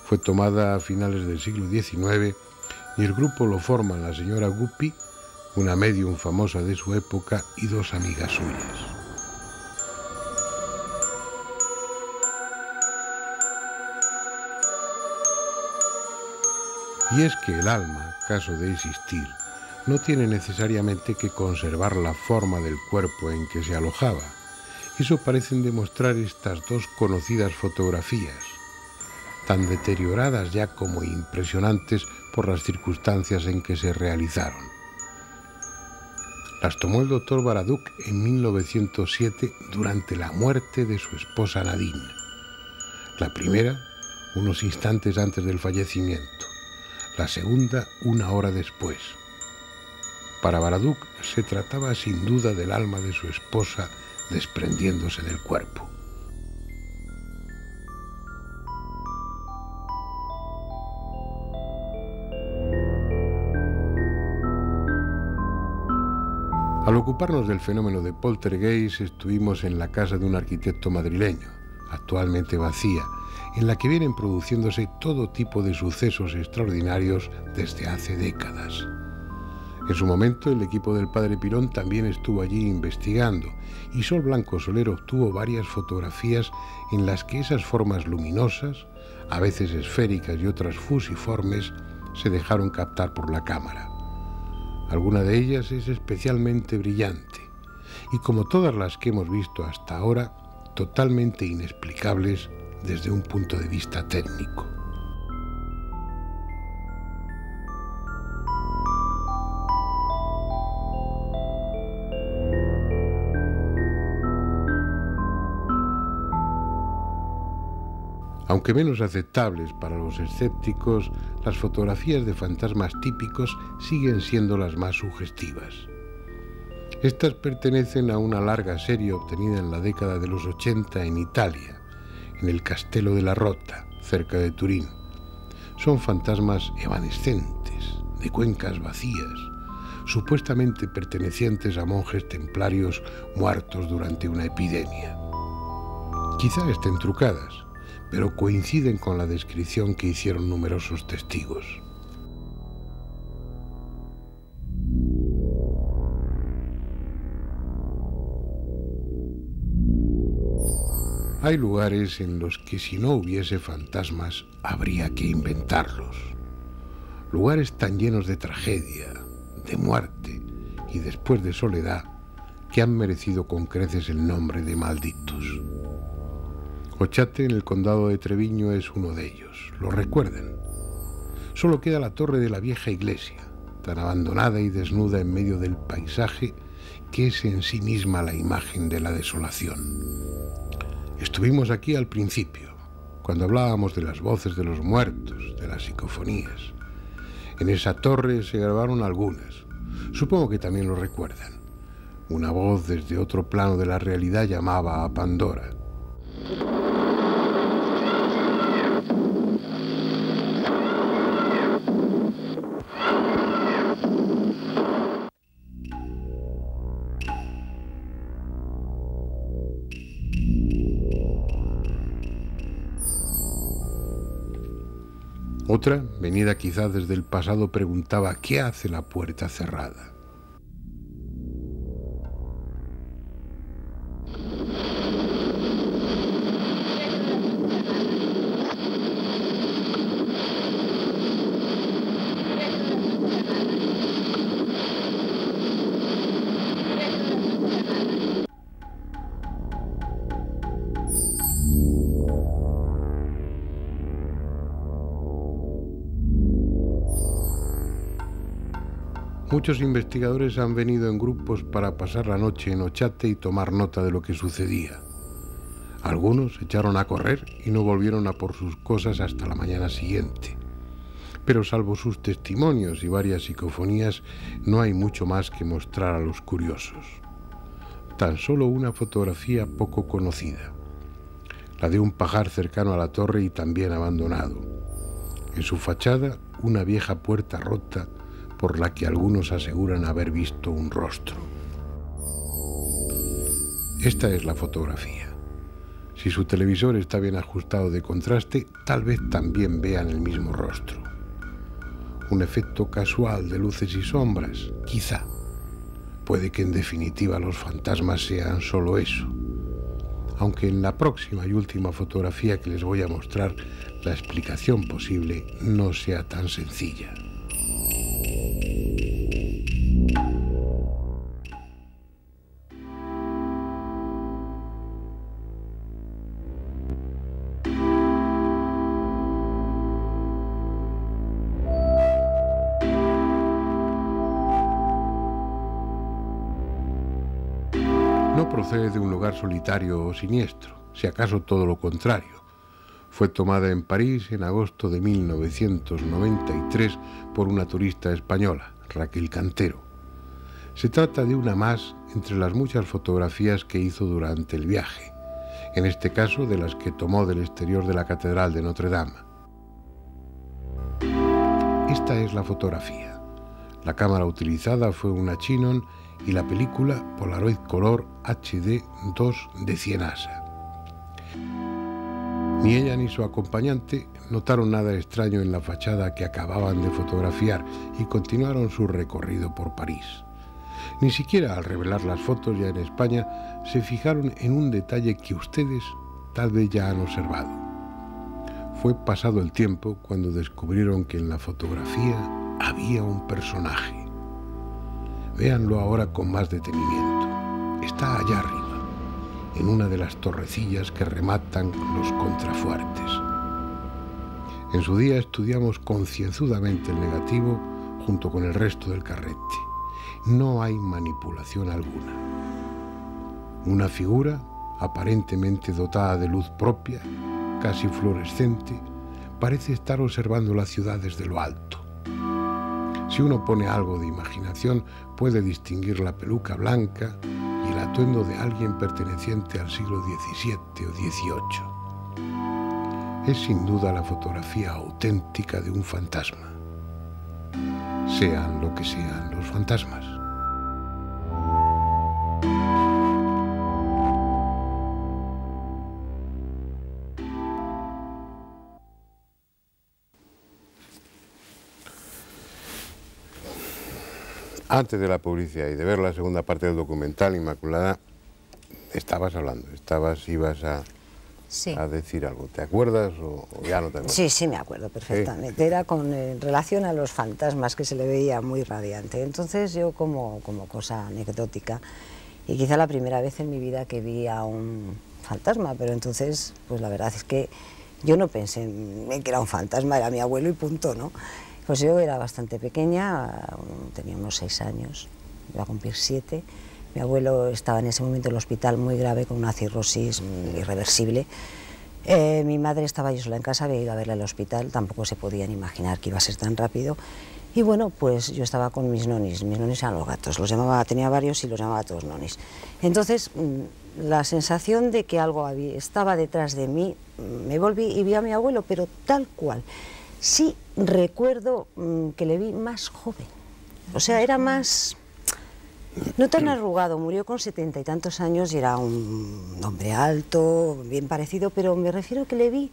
Fue tomada a finales del siglo XIX y el grupo lo forman la señora Guppy, una médium famosa de su época, y dos amigas suyas. Y es que el alma, caso de existir, no tiene necesariamente que conservar la forma del cuerpo en que se alojaba. Eso parecen demostrar estas dos conocidas fotografías, tan deterioradas ya como impresionantes por las circunstancias en que se realizaron. Las tomó el doctor Baraduc en 1907 durante la muerte de su esposa Nadine. La primera, unos instantes antes del fallecimiento. la segunda 1 hora después. Para Baraduc se trataba sin duda del alma de su esposa desprendiéndose del cuerpo. Al ocuparnos del fenómeno de poltergeist, estuvimos en la casa de un arquitecto madrileño, actualmente vacía, en la que vienen produciéndose todo tipo de sucesos extraordinarios desde hace décadas. En su momento, el equipo del padre Pirón también estuvo allí investigando, y Sol Blanco Soler obtuvo varias fotografías en las que esas formas luminosas, a veces esféricas y otras fusiformes, se dejaron captar por la cámara. Alguna de ellas es especialmente brillante y, como todas las que hemos visto hasta ahora, totalmente inexplicables desde un punto de vista técnico. Aunque menos aceptables para los escépticos, las fotografías de fantasmas típicos siguen siendo las más sugestivas. Estas pertenecen a una larga serie obtenida en la década de los 80 en Italia, en el Castello della Rota, cerca de Turín. Son fantasmas evanescentes, de cuencas vacías, supuestamente pertenecientes a monjes templarios muertos durante una epidemia. Quizá estén trucadas, pero coinciden con la descripción que hicieron numerosos testigos. Hay lugares en los que si no hubiese fantasmas, habría que inventarlos. Lugares tan llenos de tragedia, de muerte y después de soledad, que han merecido con creces el nombre de malditos. Ochate, en el condado de Treviño, es uno de ellos. ¿Lo recuerdan? Solo queda la torre de la vieja iglesia, tan abandonada y desnuda en medio del paisaje, que es en sí misma la imagen de la desolación. Estuvimos aquí al principio, cuando hablábamos de las voces de los muertos, de las psicofonías. En esa torre se grabaron algunas. Supongo que también lo recuerdan. Una voz desde otro plano de la realidad llamaba a Pandora. Otra, venida quizá desde el pasado, preguntaba ¿qué hace la puerta cerrada? Muchos investigadores han venido en grupos para pasar la noche en Ochate y tomar nota de lo que sucedía. Algunos se echaron a correr y no volvieron a por sus cosas hasta la mañana siguiente. Pero salvo sus testimonios y varias psicofonías, no hay mucho más que mostrar a los curiosos. Tan solo una fotografía poco conocida, la de un pajar cercano a la torre y también abandonado. En su fachada, una vieja puerta rota por la que algunos aseguran haber visto un rostro. Esta es la fotografía. Si su televisor está bien ajustado de contraste, tal vez también vean el mismo rostro. Un efecto casual de luces y sombras, quizá. Puede que en definitiva los fantasmas sean solo eso. Aunque en la próxima y última fotografía que les voy a mostrar, la explicación posible no sea tan sencilla. No procede de un lugar solitario o siniestro, si acaso todo lo contrario. Fue tomada en París en agosto de 1993 por una turista española, Raquel Cantero. Se trata de una más entre las muchas fotografías que hizo durante el viaje, en este caso de las que tomó del exterior de la Catedral de Notre Dame. Esta es la fotografía. La cámara utilizada fue una Chinon y la película Polaroid Color HD 2 de Cienasa. Ni ella ni su acompañante notaron nada extraño en la fachada que acababan de fotografiar y continuaron su recorrido por París. Ni siquiera al revelar las fotos ya en España se fijaron en un detalle que ustedes tal vez ya han observado. Fue pasado el tiempo cuando descubrieron que en la fotografía había un personaje. Véanlo ahora con más detenimiento. Está allá arriba, en una de las torrecillas que rematan los contrafuertes. En su día estudiamos concienzudamente el negativo junto con el resto del carrete. No hay manipulación alguna. Una figura aparentemente dotada de luz propia, casi fluorescente, parece estar observando la ciudad desde lo alto. Si uno pone algo de imaginación, puede distinguir la peluca blanca y el atuendo de alguien perteneciente al siglo XVII o XVIII. Es sin duda la fotografía auténtica de un fantasma, sean lo que sean los fantasmas. Antes de la publicidad y de ver la segunda parte del documental, Inmaculada, estabas hablando, ibas a decir algo. ¿Te acuerdas o ya no te acuerdas? Sí, sí, me acuerdo perfectamente. ¿Sí? Era con relación a los fantasmas, que se le veía muy radiante. Entonces yo como cosa anecdótica, y quizá la primera vez en mi vida que vi a un fantasma, pero entonces, pues la verdad es que yo no pensé en que era un fantasma, era mi abuelo y punto, ¿no? Pues yo era bastante pequeña, tenía unos 6 años, iba a cumplir 7. Mi abuelo estaba en ese momento en el hospital muy grave con una cirrosis irreversible. Mi madre estaba yo sola en casa, había ido a verla al hospital, tampoco se podían imaginar que iba a ser tan rápido. Y bueno, pues yo estaba con mis nonis eran los gatos, tenía varios y los llamaba todos nonis. Entonces, la sensación de que algo estaba detrás de mí, me volví y vi a mi abuelo, pero tal cual. Sí recuerdo que le vi más joven, o sea, era más, no tan arrugado, murió con 70 y tantos años y era un hombre alto, bien parecido, pero me refiero que le vi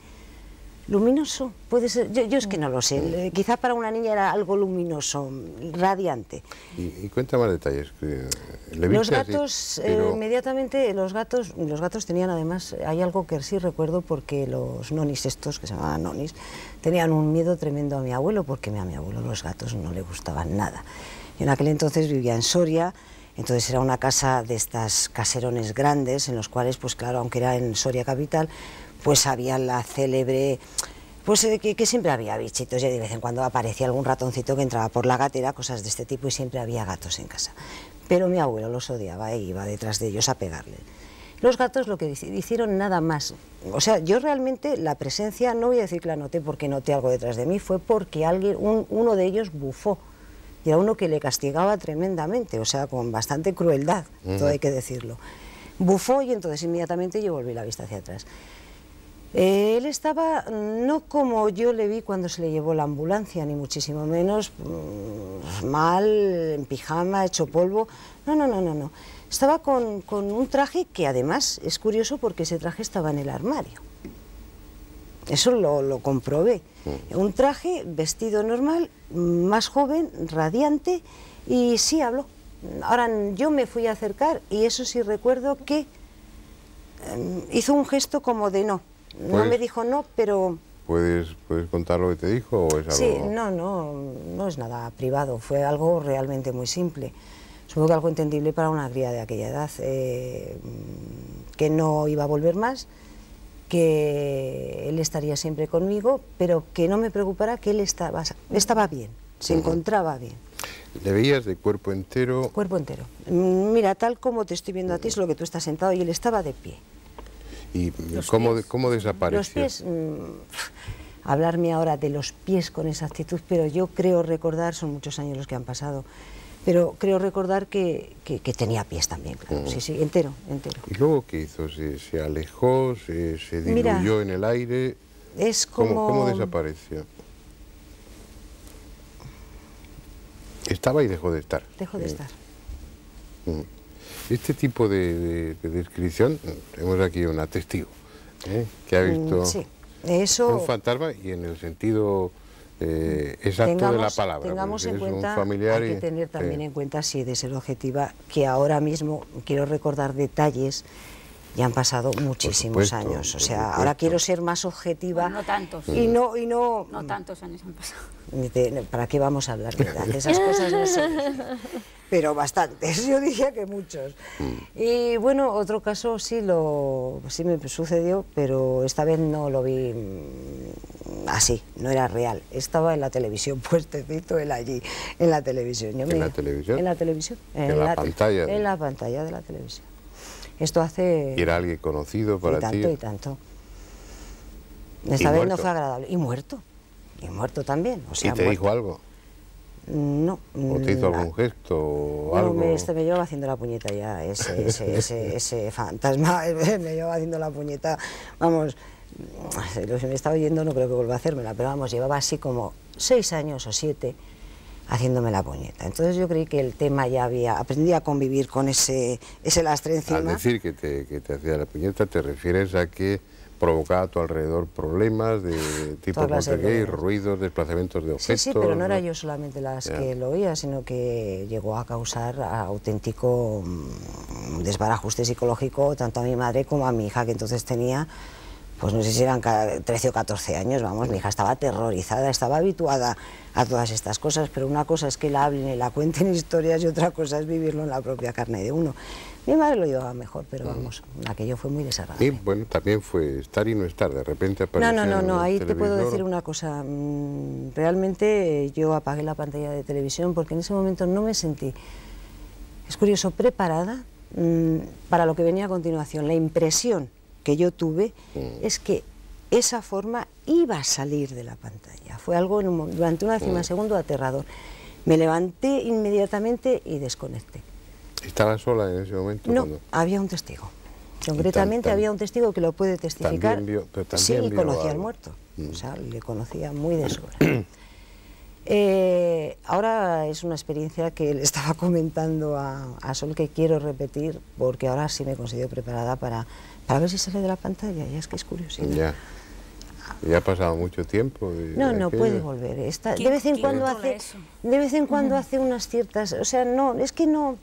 luminoso, puede ser, yo es que no lo sé, quizá para una niña era algo luminoso, radiante. Y cuenta más detalles. Los gatos, pero... inmediatamente, los gatos tenían además, hay algo que sí recuerdo porque los nonis estos, que se llamaban nonis, tenían un miedo tremendo a mi abuelo, porque a mi abuelo los gatos no le gustaban nada. Yo en aquel entonces vivía en Soria, entonces era una casa de estas caserones grandes, en los cuales, pues claro, aunque era en Soria capital, pues había la célebre, pues que siempre había bichitos, ya de vez en cuando aparecía algún ratoncito que entraba por la gatera, cosas de este tipo, y siempre había gatos en casa. Pero mi abuelo los odiaba e iba detrás de ellos a pegarle. Los gatos lo que hicieron nada más, o sea, yo realmente la presencia, no voy a decir que la noté porque noté algo detrás de mí, fue porque uno de ellos bufó, y era uno que le castigaba tremendamente, o sea, con bastante crueldad, todo hay que decirlo. Bufó y entonces inmediatamente yo volví la vista hacia atrás. Él estaba, no como yo le vi cuando se le llevó la ambulancia, ni muchísimo menos, mal, en pijama, hecho polvo, no. Estaba con un traje que además es curioso porque ese traje estaba en el armario. Eso lo comprobé. Un traje, vestido normal, más joven, radiante, y sí habló. Ahora yo me fui a acercar y eso sí recuerdo que hizo un gesto como de no. No me dijo no, pero... ¿Puedes contar lo que te dijo o es algo...? Sí, no es nada privado, fue algo realmente muy simple. Supongo que algo entendible para una cría de aquella edad, que no iba a volver más, que él estaría siempre conmigo, pero que no me preocupara, que él estaba bien, se encontraba bien. ¿Le veías de cuerpo entero? Cuerpo entero. Mira, tal como te estoy viendo a ti, es lo que tú estás sentado y él estaba de pie. ¿Y cómo desapareció? Los pies, hablarme ahora de los pies con exactitud, pero yo creo recordar, son muchos años los que han pasado, pero creo recordar que tenía pies también, claro, sí, entero. ¿Y luego qué hizo? ¿Se alejó? ¿Se diluyó en el aire? Es como... ¿Cómo desapareció? Estaba y dejó de estar. Dejó de estar. Este tipo de descripción, tenemos aquí una testigo que ha visto un fantasma y en el sentido exacto de la palabra. Tengamos en cuenta, un familiar hay que tener también en cuenta, si de ser objetiva, que ahora mismo quiero recordar detalles. Ya han pasado muchísimos años, o sea, ahora quiero ser más objetiva. Bueno, no tantos. Y no... No tantos años han pasado. ¿Para qué vamos a hablar de edad? Esas cosas no sé. Pero bastantes, yo diría que muchos. Y bueno, otro caso sí me sucedió, pero esta vez no lo vi así, no era real. Estaba en la televisión, puestecito él allí, en la televisión. ¿En la televisión? En la televisión. En la pantalla. En la pantalla de la televisión. Esto hace... ¿Y era alguien conocido para ti? Y tanto. Esta vez no fue agradable. Y muerto también. O sea, ¿Y te dijo algo? No. ¿O te hizo algún gesto o algo? Me llevaba haciendo la puñeta ya, ese fantasma, me llevaba haciendo la puñeta, vamos, lo que me estaba oyendo no creo que vuelva a hacérmela, pero vamos, llevaba así como 6 años o 7 haciéndome la puñeta. Entonces yo creí que el tema ya aprendí a convivir con ese lastre encima. Al decir que te hacía la puñeta, ¿te refieres a que provocaba a tu alrededor problemas de tipo poltergeist, ruidos, desplazamientos de objetos? Sí, pero no era yo solamente las que lo oía, sino que llegó a causar auténtico desbarajuste psicológico tanto a mi madre como a mi hija, que entonces tenía, pues no sé si eran 13 o 14 años, vamos, mi hija estaba aterrorizada, estaba habituada a todas estas cosas, pero una cosa es que la hablen y la cuenten historias y otra cosa es vivirlo en la propia carne de uno. Mi madre lo llevaba mejor, pero vamos, aquello fue muy desagradable. Y bueno, también fue estar y no estar, de repente apareció No, ahí te puedo decir una cosa, realmente yo apagué la pantalla de televisión porque en ese momento no me sentí, es curioso, preparada para lo que venía a continuación. La impresión que yo tuve es que esa forma iba a salir de la pantalla, fue algo durante una décima de segundo aterrador. Me levanté inmediatamente y desconecté. ¿Estaba sola en ese momento? No, había un testigo. Concretamente había un testigo que lo puede testificar. Sí, y conocía al muerto. O sea, le conocía muy de sobra. Ahora es una experiencia que le estaba comentando a Sol que quiero repetir, porque ahora sí me considero preparada para ver si sale de la pantalla. Ya es que es curiosidad. Ya ha pasado mucho tiempo. No puede volver. De vez en cuando hace unas ciertas... O sea, no, es que no...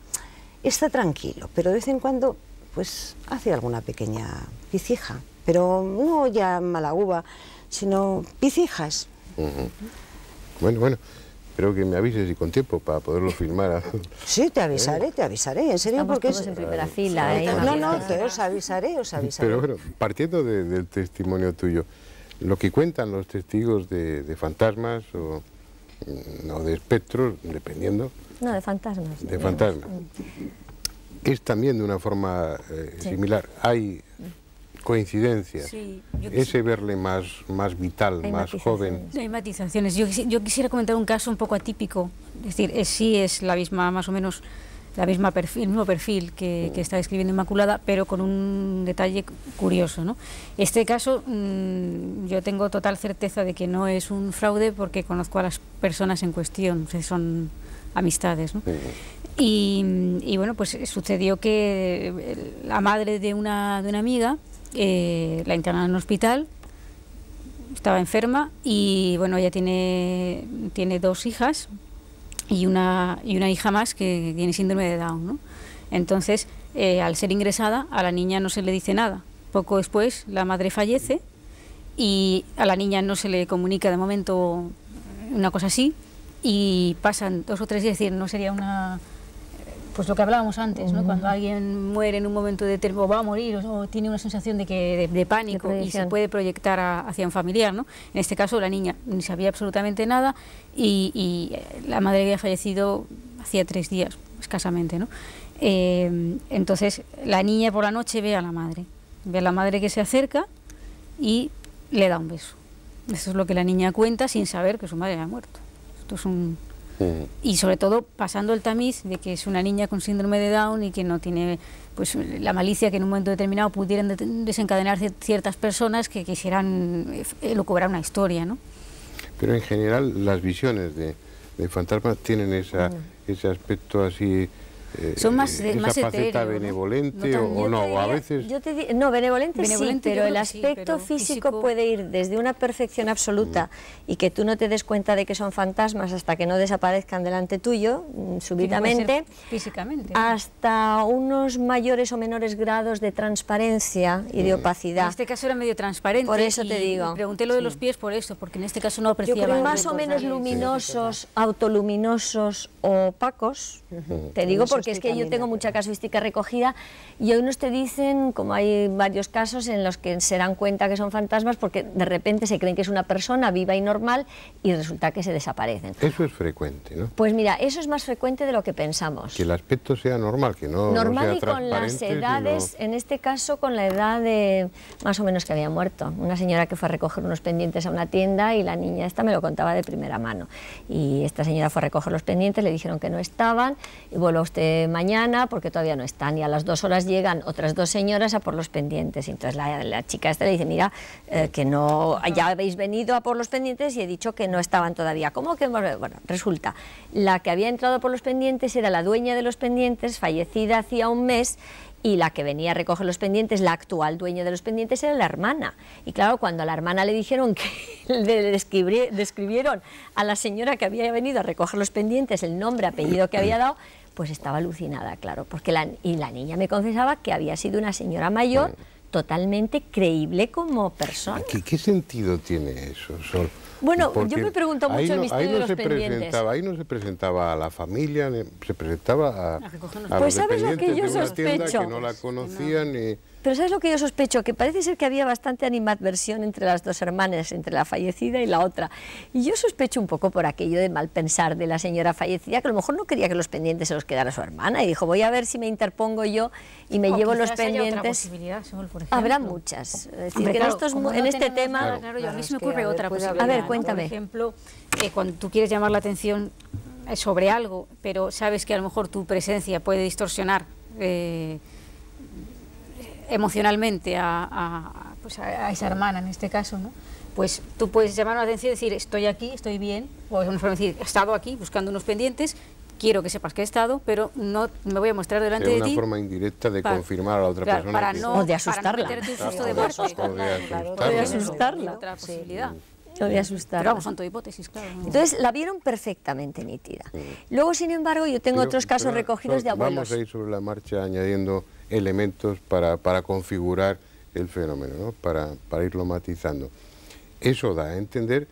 Está tranquilo, pero de vez en cuando pues hace alguna pequeña picija, pero no ya mala uva, sino picijas. Bueno, espero que me avises y con tiempo para poderlo filmar. Sí, te avisaré, en serio, porque es en primera fila. No, os avisaré. Pero bueno, partiendo del testimonio tuyo, lo que cuentan los testigos de fantasmas o de espectros, dependiendo... No, de fantasmas. De fantasmas. Es también de una forma similar. Hay coincidencias. Sí, ese verle más vital, más joven. Hay matizaciones. Yo quisiera comentar un caso un poco atípico. Es decir, sí es la misma, más o menos, el mismo perfil que está describiendo Inmaculada, pero con un detalle curioso, ¿no? Este caso, yo tengo total certeza de que no es un fraude porque conozco a las personas en cuestión, son amistades, ¿no? Y bueno, pues sucedió que la madre de una amiga la internaron en un hospital, estaba enferma y bueno, ella tiene 2 hijas y una hija más que tiene síndrome de Down, ¿no? Entonces, al ser ingresada, a la niña no se le dice nada. Poco después, la madre fallece y a la niña no se le comunica de momento una cosa así, y pasan 2 o 3 días, es decir, no sería pues lo que hablábamos antes, ¿no? Cuando alguien muere en un momento determinado, o va a morir, o tiene una sensación de pánico y se puede proyectar hacia un familiar, ¿no? En este caso la niña ni sabía absolutamente nada y la madre había fallecido hacía 3 días, escasamente, ¿no? Entonces la niña por la noche ve a la madre ve a la madre que se acerca y le da un beso. Eso es lo que la niña cuenta sin saber que su madre ha muerto. Esto es un... Y sobre todo pasando el tamiz de que es una niña con síndrome de Down y que no tiene pues la malicia que en un momento determinado pudieran desencadenar ciertas personas que quisieran elucubrar una historia, ¿no? Pero en general las visiones de fantasmas tienen ese aspecto así... son más faceta etéreo, benevolente ¿no? o no, o a veces... No, benevolente sí, pero el sí, aspecto pero físico puede ir desde una perfección absoluta y que tú no te des cuenta de que son fantasmas hasta que no desaparezcan delante tuyo, súbitamente, físicamente, hasta unos mayores o menores grados de transparencia y de opacidad. En este caso era medio transparente. Por eso te digo. Pregunté lo de los pies por eso, porque en este caso no apreciaba. Yo creo más o menos luminosos, autoluminosos o opacos, te digo porque es que yo tengo mucha casuística recogida y unos te dicen, como hay varios casos en los que se dan cuenta que son fantasmas porque de repente se creen que es una persona viva y normal y resulta que se desaparecen. Eso es frecuente, ¿no? Pues mira, eso es más frecuente de lo que pensamos. Que el aspecto sea normal, que no normal sea y con las edades, sino... en este caso con la edad de más o menos que había muerto. Una señora que fue a recoger unos pendientes a una tienda y la niña esta me lo contaba de primera mano. Y esta señora fue a recoger los pendientes, le dijeron que no estaban y vuelva usted mañana porque todavía no están, y a las 2 horas llegan otras 2 señoras a por los pendientes. Y entonces la chica esta le dice, mira, que no, ya habéis venido a por los pendientes y he dicho que no estaban todavía. ¿Cómo que? Bueno, resulta, la que había entrado por los pendientes era la dueña de los pendientes, fallecida hacía un mes, y la que venía a recoger los pendientes, la actual dueña de los pendientes, era la hermana. Y claro, cuando a la hermana le dijeron que le describieron a la señora que había venido a recoger los pendientes el nombre, apellido que había dado, pues estaba alucinada, claro, porque la niña me confesaba que había sido una señora mayor totalmente creíble como persona. ¿Qué sentido tiene eso, Sol? Bueno, porque yo me pregunto mucho el misterio de los pendientes. Ahí no se presentaba a la familia, se presentaba a pues los ¿sabes lo que yo de una tienda sospecho? que no la conocían y... Pero ¿sabes lo que yo sospecho? Que parece ser que había bastante animadversión entre las dos hermanas, entre la fallecida y la otra. Y yo sospecho un poco por aquello de mal pensar de la señora fallecida, que a lo mejor no quería que los pendientes se los quedara su hermana, y dijo, voy a ver si me interpongo yo y me llevo los pendientes. Sol, por habrá muchas. Es decir, hombre, que claro, en este tema... Nada, claro, a mí se me ocurre otra posibilidad. A ver, cuéntame. Por ejemplo, cuando tú quieres llamar la atención sobre algo, pero sabes que a lo mejor tu presencia puede distorsionar emocionalmente a esa hermana en este caso, ¿no? Pues tú puedes llamar la atención y decir, estoy aquí, estoy bien, o decir, he estado aquí buscando unos pendientes, quiero que sepas que he estado, pero no me voy a mostrar delante de ti. Es una forma indirecta de confirmar a la otra persona. Para que... no, o de asustarla. Para no meterte un susto de muerte. O de asustarla. Otra posibilidad. O de asustarla. Pero vamos, son todo hipótesis, claro. Entonces la vieron perfectamente nítida. Luego, sin embargo, yo tengo otros casos recogidos de abuelos. Vamos a ir sobre la marcha añadiendo elementos para configurar el fenómeno, ¿no? para irlo matizando. Eso da a entender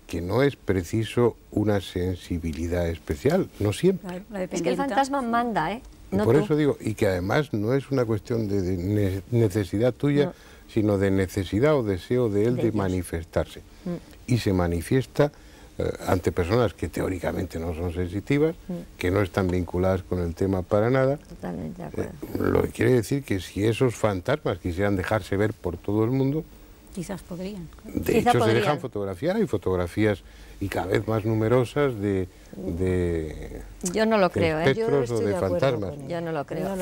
que no es preciso una sensibilidad especial, no siempre. Es que el fantasma manda, ¿eh? No por eso digo, y que además no es una cuestión de necesidad tuya, sino de necesidad o deseo de él de manifestarse. Y se manifiesta ante personas que teóricamente no son sensitivas, que no están vinculadas con el tema para nada. Totalmente de acuerdo. Lo que quiere decir que si esos fantasmas quisieran dejarse ver por todo el mundo, quizás podrían. De hecho, se dejan fotografiar, hay fotografías y cada vez más numerosas de yo no lo creo, espectros o de fantasmas. Yo no lo creo.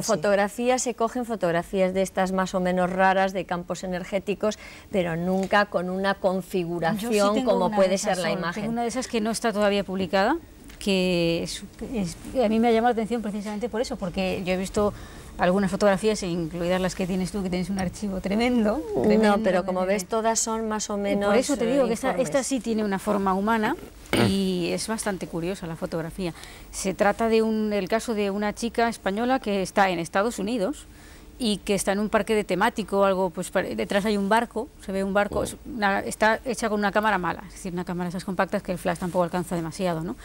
Fotografías se cogen fotografías de estas más o menos raras, de campos energéticos, pero nunca con una configuración como puede ser la imagen. Tengo una de esas que no está todavía publicada, que a mí me ha llamado la atención precisamente por eso, porque yo he visto algunas fotografías, incluidas las que tienes tú, que tienes un archivo tremendo. No, pero como ves, todas son más o menos. Por eso te digo que esta sí tiene una forma humana y es bastante curiosa la fotografía. Se trata de el caso de una chica española que está en Estados Unidos y que está en un parque de temático, algo, pues detrás hay un barco, se ve un barco, está hecha con una cámara mala, es decir, una cámara esas compactas que el flash tampoco alcanza demasiado, ¿no?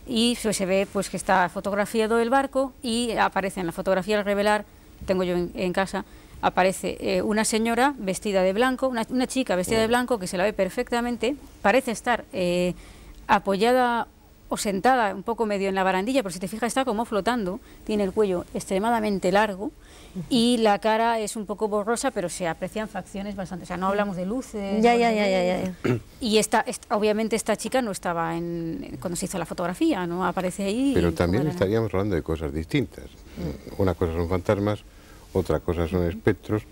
Y se ve pues que está fotografiado el barco y aparece en la fotografía al revelar, tengo yo en casa, aparece una señora vestida de blanco, una chica vestida de blanco que se la ve perfectamente, parece estar apoyada o sentada un poco medio en la barandilla, pero si te fijas está como flotando, tiene el cuello extremadamente largo y la cara es un poco borrosa, pero se aprecian facciones bastante, o sea, no hablamos de luces. Ya. Y obviamente esta chica no estaba cuando se hizo la fotografía, no aparece ahí. Pero también estaríamos hablando de cosas distintas. Una cosa son fantasmas, otra cosa son espectros,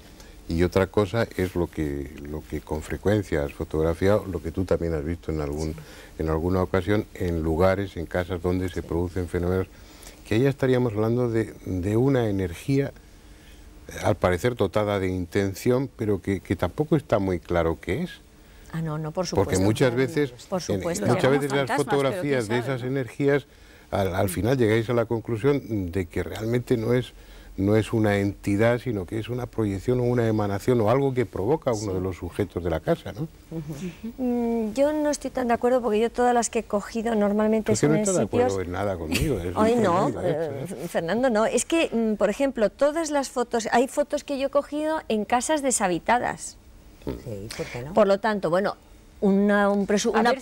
y otra cosa es lo que con frecuencia has fotografiado, lo que tú también has visto en alguna ocasión en lugares, en casas donde se producen fenómenos, que ahí ya estaríamos hablando de una energía, al parecer dotada de intención, pero que tampoco está muy claro qué es. Ah, no, por supuesto. Porque muchas veces las fotografías de esas energías, al final llegáis a la conclusión de que realmente no es una entidad, sino que es una proyección o una emanación o algo que provoca uno de los sujetos de la casa, ¿no? Yo no estoy tan de acuerdo, porque yo todas las que he cogido normalmente son en sitios... no estás de acuerdo en nada conmigo. Ay, no, Fernando, no. Es que, por ejemplo, todas las fotos... Hay fotos que yo he cogido en casas deshabitadas. Sí, ¿por qué no? Por lo tanto, bueno... Una presunción, a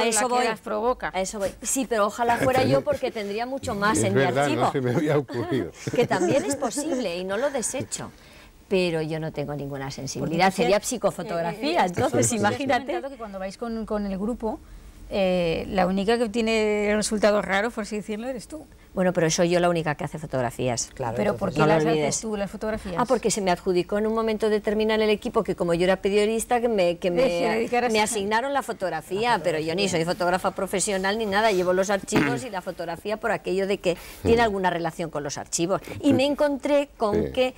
eso voy. A eso voy. Sí, pero ojalá fuera yo, porque tendría mucho más en mi archivo. No se me había ocurrido. Que también es posible y no lo desecho. Pero yo no tengo ninguna sensibilidad, sería psicofotografía, entonces imagínate. Que cuando vais con el grupo, la única que tiene resultados raros, por así decirlo, eres tú. Bueno, pero soy yo la única que hace fotografías. Claro, pero ¿por qué las haces tú, las fotografías? Ah, porque se me adjudicó en un momento determinado en el equipo, que como yo era periodista, que me asignaron la fotografía, pero yo ni soy fotógrafa profesional ni nada, llevo los archivos y la fotografía por aquello de que tiene alguna relación con los archivos. Y me encontré con que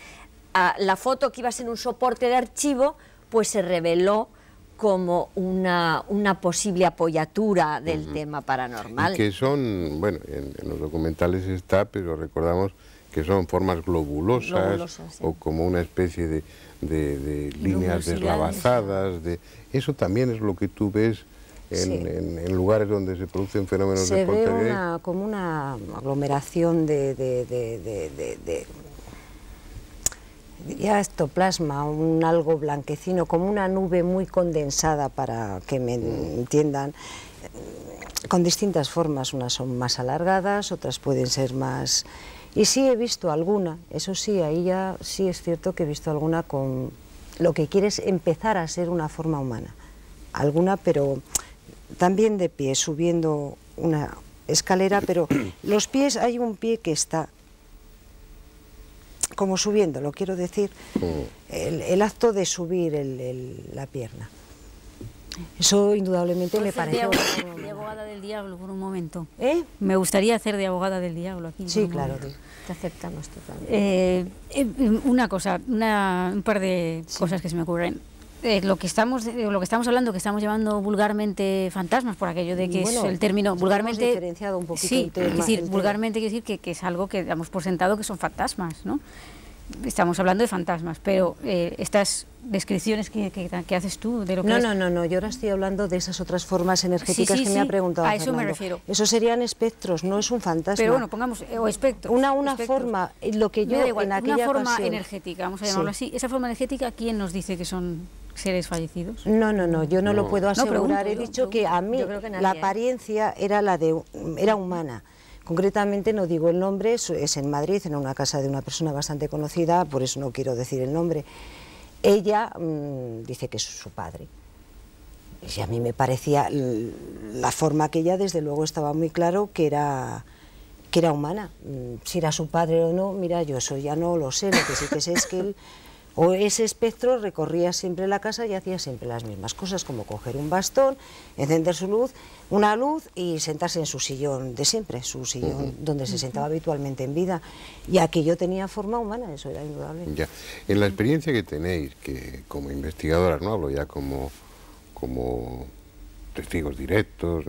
la foto que iba a ser un soporte de archivo, pues se reveló como una posible apoyatura del tema paranormal. Y que son, bueno, en los documentales está, pero recordamos que son formas globulosas sí. O como una especie de líneas deslavazadas. Eso también es lo que tú ves en lugares donde se producen fenómenos de poltergeist. Se ve como una aglomeración diría ectoplasma, un algo blanquecino, como una nube muy condensada, para que me entiendan, con distintas formas. Unas son más alargadas, otras pueden ser más... Y sí he visto alguna, eso sí, ahí ya sí es cierto que he visto alguna con lo que quiere es empezar a ser una forma humana. Alguna, pero también de pie, subiendo una escalera, pero los pies, hay un pie que está como subiendo, lo quiero decir, el acto de subir la pierna. Eso indudablemente me pareció... De abogada del diablo por un momento. ¿Eh? Me gustaría hacer de abogada del diablo aquí. Sí, claro. Te aceptamos totalmente. Una cosa, un par de cosas que se me ocurren. Lo que estamos hablando, que estamos llamando vulgarmente fantasmas, por aquello de que es el término vulgarmente... Hemos diferenciado un poquito el tema, es decir, vulgarmente quiere decir que es algo que damos por sentado que son fantasmas, ¿no? Estamos hablando de fantasmas, pero estas descripciones que haces tú de lo que... No, yo ahora estoy hablando de esas otras formas energéticas que me ha preguntado a eso Fernando. me refiero. Eso serían espectros, no es un fantasma. Pero bueno, pongamos, o espectros. Una forma, lo que yo en aquella una forma ocasión... energética, vamos a llamarlo así. Esa forma energética, ¿quién nos dice que son seres fallecidos? No, yo no lo puedo asegurar. He dicho que a mí la apariencia era humana. Concretamente no digo el nombre, es en Madrid, en una casa de una persona bastante conocida, por eso no quiero decir el nombre. Ella dice que es su padre. Y a mí me parecía la forma que ella, desde luego, estaba muy claro que era humana. Si era su padre o no, mira, yo eso ya no lo sé. Lo que sí que sé es que él, o ese espectro, recorría siempre la casa y hacía siempre las mismas cosas, como coger un bastón, encender una luz y sentarse en su sillón de siempre, su sillón donde se sentaba habitualmente en vida. Y aquello tenía forma humana, eso era indudable. Ya. En la experiencia que tenéis, que como investigadoras, no hablo ya como testigos directos,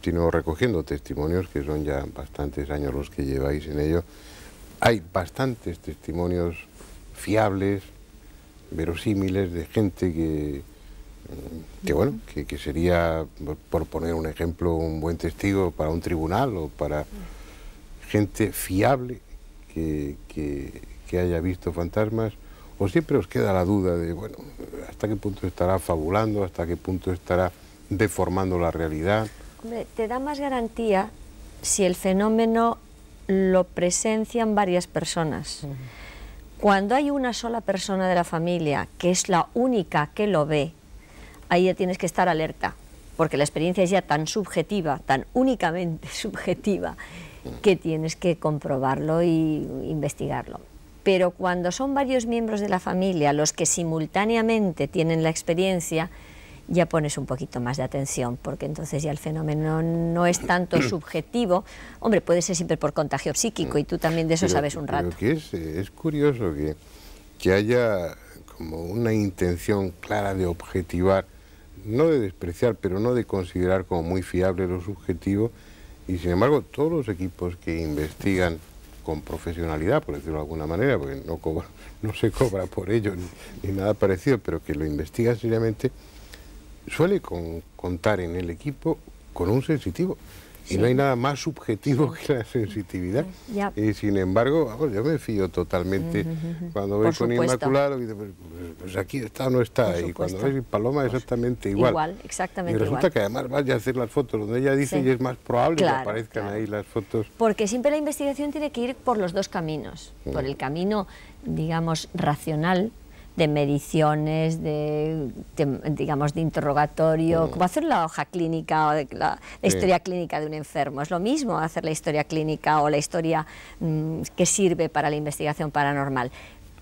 sino recogiendo testimonios, que son ya bastantes años los que lleváis en ello, hay bastantes testimonios fiables, verosímiles, de gente que sería, por poner un ejemplo, un buen testigo para un tribunal, o para gente fiable que haya visto fantasmas. ¿O siempre os queda la duda de, bueno, hasta qué punto estará fabulando, hasta qué punto estará deformando la realidad? Hombre, te da más garantía si el fenómeno lo presencian varias personas. Cuando hay una sola persona de la familia, que es la única que lo ve, ahí ya tienes que estar alerta, porque la experiencia es ya tan subjetiva, tan únicamente subjetiva, que tienes que comprobarlo y investigarlo. Pero cuando son varios miembros de la familia los que simultáneamente tienen la experiencia, ya pones un poquito más de atención, porque entonces ya el fenómeno no es tanto subjetivo. Hombre, puede ser siempre por contagio psíquico, y tú también de eso sabes un rato. Pero que es curioso que haya como una intención clara de objetivar, no de despreciar, pero no de considerar como muy fiable lo subjetivo, y sin embargo todos los equipos que investigan con profesionalidad, por decirlo de alguna manera, porque no se cobra por ello ni nada parecido, pero que lo investigan seriamente, suele contar en el equipo con un sensitivo. Y no hay nada más subjetivo que la sensitividad. Y sin embargo, vamos, yo me fío totalmente cuando voy con Inmaculado, y pues aquí está o no está. Y cuando ves Paloma, exactamente igual. Igual, exactamente igual. Y resulta que además vaya a hacer las fotos donde ella dice, y es más probable que aparezcan ahí las fotos. Porque siempre la investigación tiene que ir por los dos caminos. Por el camino, digamos, racional, de mediciones, digamos, de interrogatorio, como hacer la hoja clínica o la historia clínica de un enfermo. Es lo mismo hacer la historia clínica o la historia que sirve para la investigación paranormal.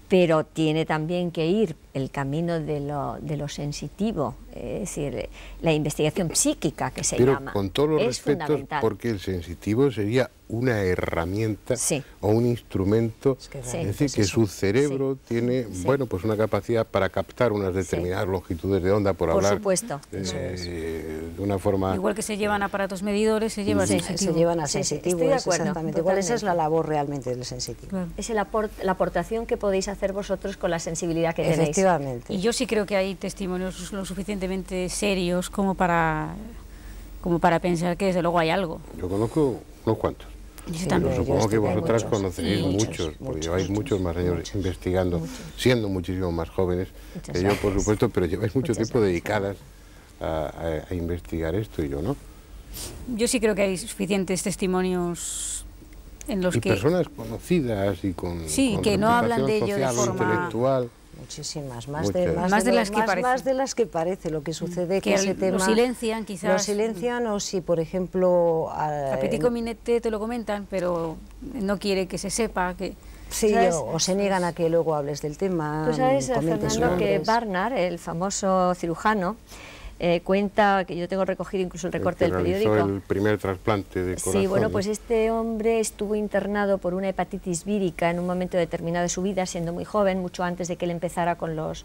Pero tiene también que ir el camino de lo sensitivo, es decir, la investigación psíquica, que se llama. Pero con todos los respetos, porque el sensitivo sería una herramienta o un instrumento, es decir, que su cerebro tiene, bueno, pues una capacidad para captar unas determinadas longitudes de onda, por hablar supuesto. De una forma... Igual que se llevan aparatos medidores, se llevan sensitivos. Se llevan a sensitivos, estoy de acuerdo, exactamente. ¿Cuál es la labor realmente del sensitivo? Claro. Es la aportación que podéis hacer vosotros con la sensibilidad que tenéis. Efectivamente. Y yo sí creo que hay testimonios lo suficientemente serios como para pensar que desde luego hay algo. Yo conozco unos cuantos. Yo también. Pero supongo que vosotras conoceréis muchos, muchos, porque lleváis muchos más años investigando, siendo muchísimo más jóvenes que yo, por supuesto, pero lleváis mucho tiempo dedicadas a investigar esto, y yo no. Yo sí creo que hay suficientes testimonios en los que... personas conocidas y con que no hablan de ello de social, forma... intelectual. Muchísimas, más de las que parece. Lo que sucede que ese tema... Lo silencian, quizás. Lo silencian, o si, por ejemplo... A Petit Comité te lo comentan, pero no quiere que se sepa que... Sí, o se niegan a que luego hables del tema. Tú sabes, Fernando, que Barnard, el famoso cirujano, cuenta, que yo tengo recogido incluso el recorte del periódico. El primer trasplante de corazón. Sí, bueno, pues este hombre estuvo internado por una hepatitis vírica en un momento determinado de su vida, siendo muy joven, mucho antes de que él empezara con los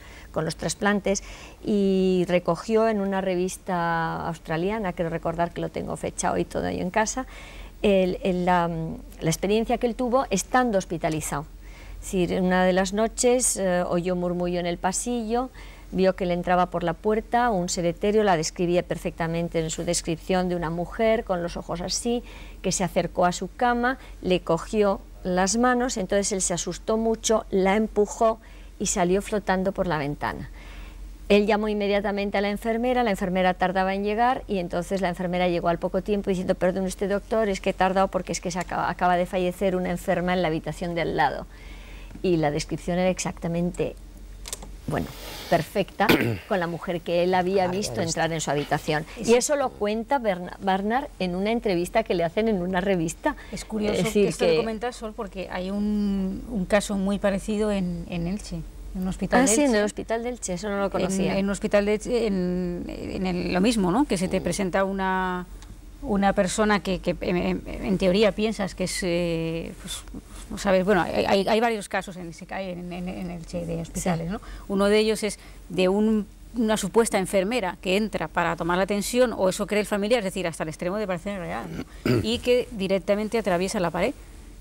trasplantes, y recogió en una revista australiana, quiero recordar que lo tengo fechado y todo ahí en casa, la experiencia que él tuvo estando hospitalizado. Es decir, una de las noches oyó murmullo en el pasillo, vio que le entraba por la puerta un ser etéreo, la describía perfectamente en su descripción, de una mujer con los ojos así, que se acercó a su cama, le cogió las manos, entonces él se asustó mucho, la empujó y salió flotando por la ventana. Él llamó inmediatamente a la enfermera tardaba en llegar, y entonces la enfermera llegó al poco tiempo diciendo: perdone usted, doctor, es que he tardado porque es que acaba de fallecer una enferma en la habitación de al lado. Y la descripción era exactamente, bueno, perfecta, con la mujer que él había visto entrar en su habitación. Y eso lo cuenta Barnard en una entrevista que le hacen en una revista. Es curioso que esto lo comentas, Sol, porque hay un caso muy parecido en Elche. En un hospital de Elche. Sí, en el hospital de Elche, eso no lo conocía. En un hospital de Elche, lo mismo, ¿no? Que se te presenta una persona que en teoría piensas que es... pues, ¿sabes? Bueno, hay varios casos en Elche de hospitales, ¿no? Uno de ellos es de una supuesta enfermera que entra para tomar la atención, o eso cree el familiar, es decir, hasta el extremo de parecer real, ¿no? Y que directamente atraviesa la pared.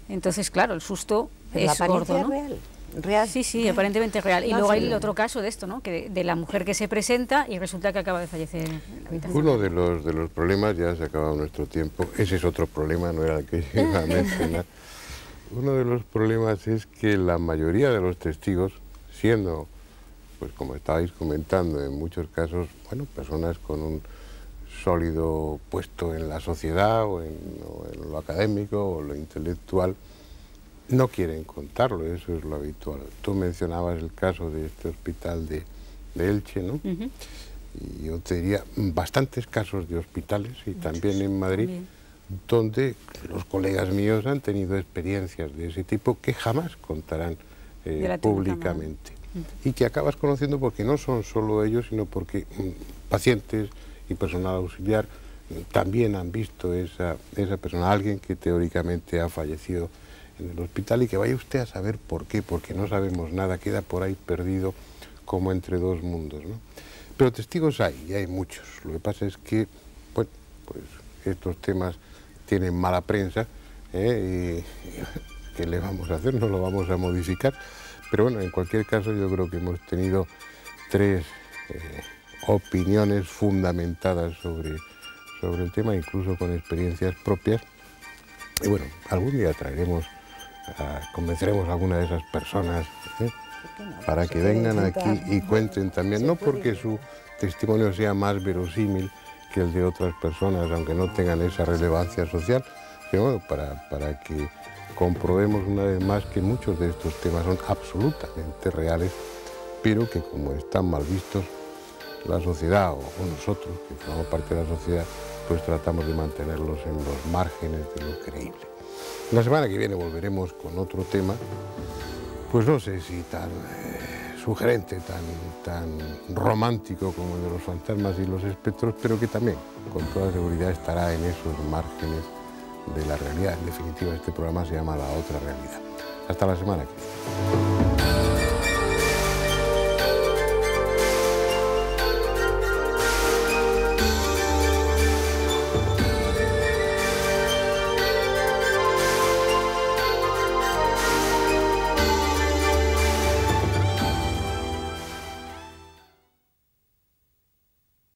Entonces, claro, el susto es gordo, ¿no? ¿Real? Sí, aparentemente real. Y luego hay el otro caso de esto, ¿no? Que de la mujer que se presenta y resulta que acaba de fallecer en la habitación. Uno de los problemas, ya se ha acabado nuestro tiempo, ese es otro problema, no era el que iba a mencionar. Uno de los problemas es que la mayoría de los testigos, siendo, pues como estabais comentando, en muchos casos, bueno, personas con un sólido puesto en la sociedad o en lo académico o lo intelectual, no quieren contarlo, eso es lo habitual. Tú mencionabas el caso de este hospital de Elche, ¿no? Y yo te diría bastantes casos de hospitales y también en Madrid, donde los colegas míos han tenido experiencias de ese tipo que jamás contarán públicamente. Y que acabas conociendo porque no son solo ellos, sino porque pacientes y personal auxiliar también han visto esa persona, alguien que teóricamente ha fallecido en el hospital, y que vaya usted a saber por qué, porque no sabemos nada, queda por ahí perdido como entre dos mundos, ¿no? Pero testigos hay, y hay muchos. Lo que pasa es que, bueno, pues estos temas tienen mala prensa, y ¿qué le vamos a hacer? No lo vamos a modificar. Pero bueno, en cualquier caso yo creo que hemos tenido tres opiniones fundamentadas sobre el tema, incluso con experiencias propias. Y bueno, algún día convenceremos a alguna de esas personas para que vengan aquí y cuenten también, no porque su testimonio sea más verosímil que el de otras personas, aunque no tengan esa relevancia social, sino bueno, para que comprobemos una vez más que muchos de estos temas son absolutamente reales, pero que como están mal vistos, la sociedad o nosotros, que formamos parte de la sociedad, pues tratamos de mantenerlos en los márgenes de lo creíble. La semana que viene volveremos con otro tema, pues no sé si tan sugerente, tan romántico como el de los fantasmas y los espectros, pero que también, con toda seguridad, estará en esos márgenes de la realidad. En definitiva, este programa se llama La Otra Realidad. Hasta la semana que viene.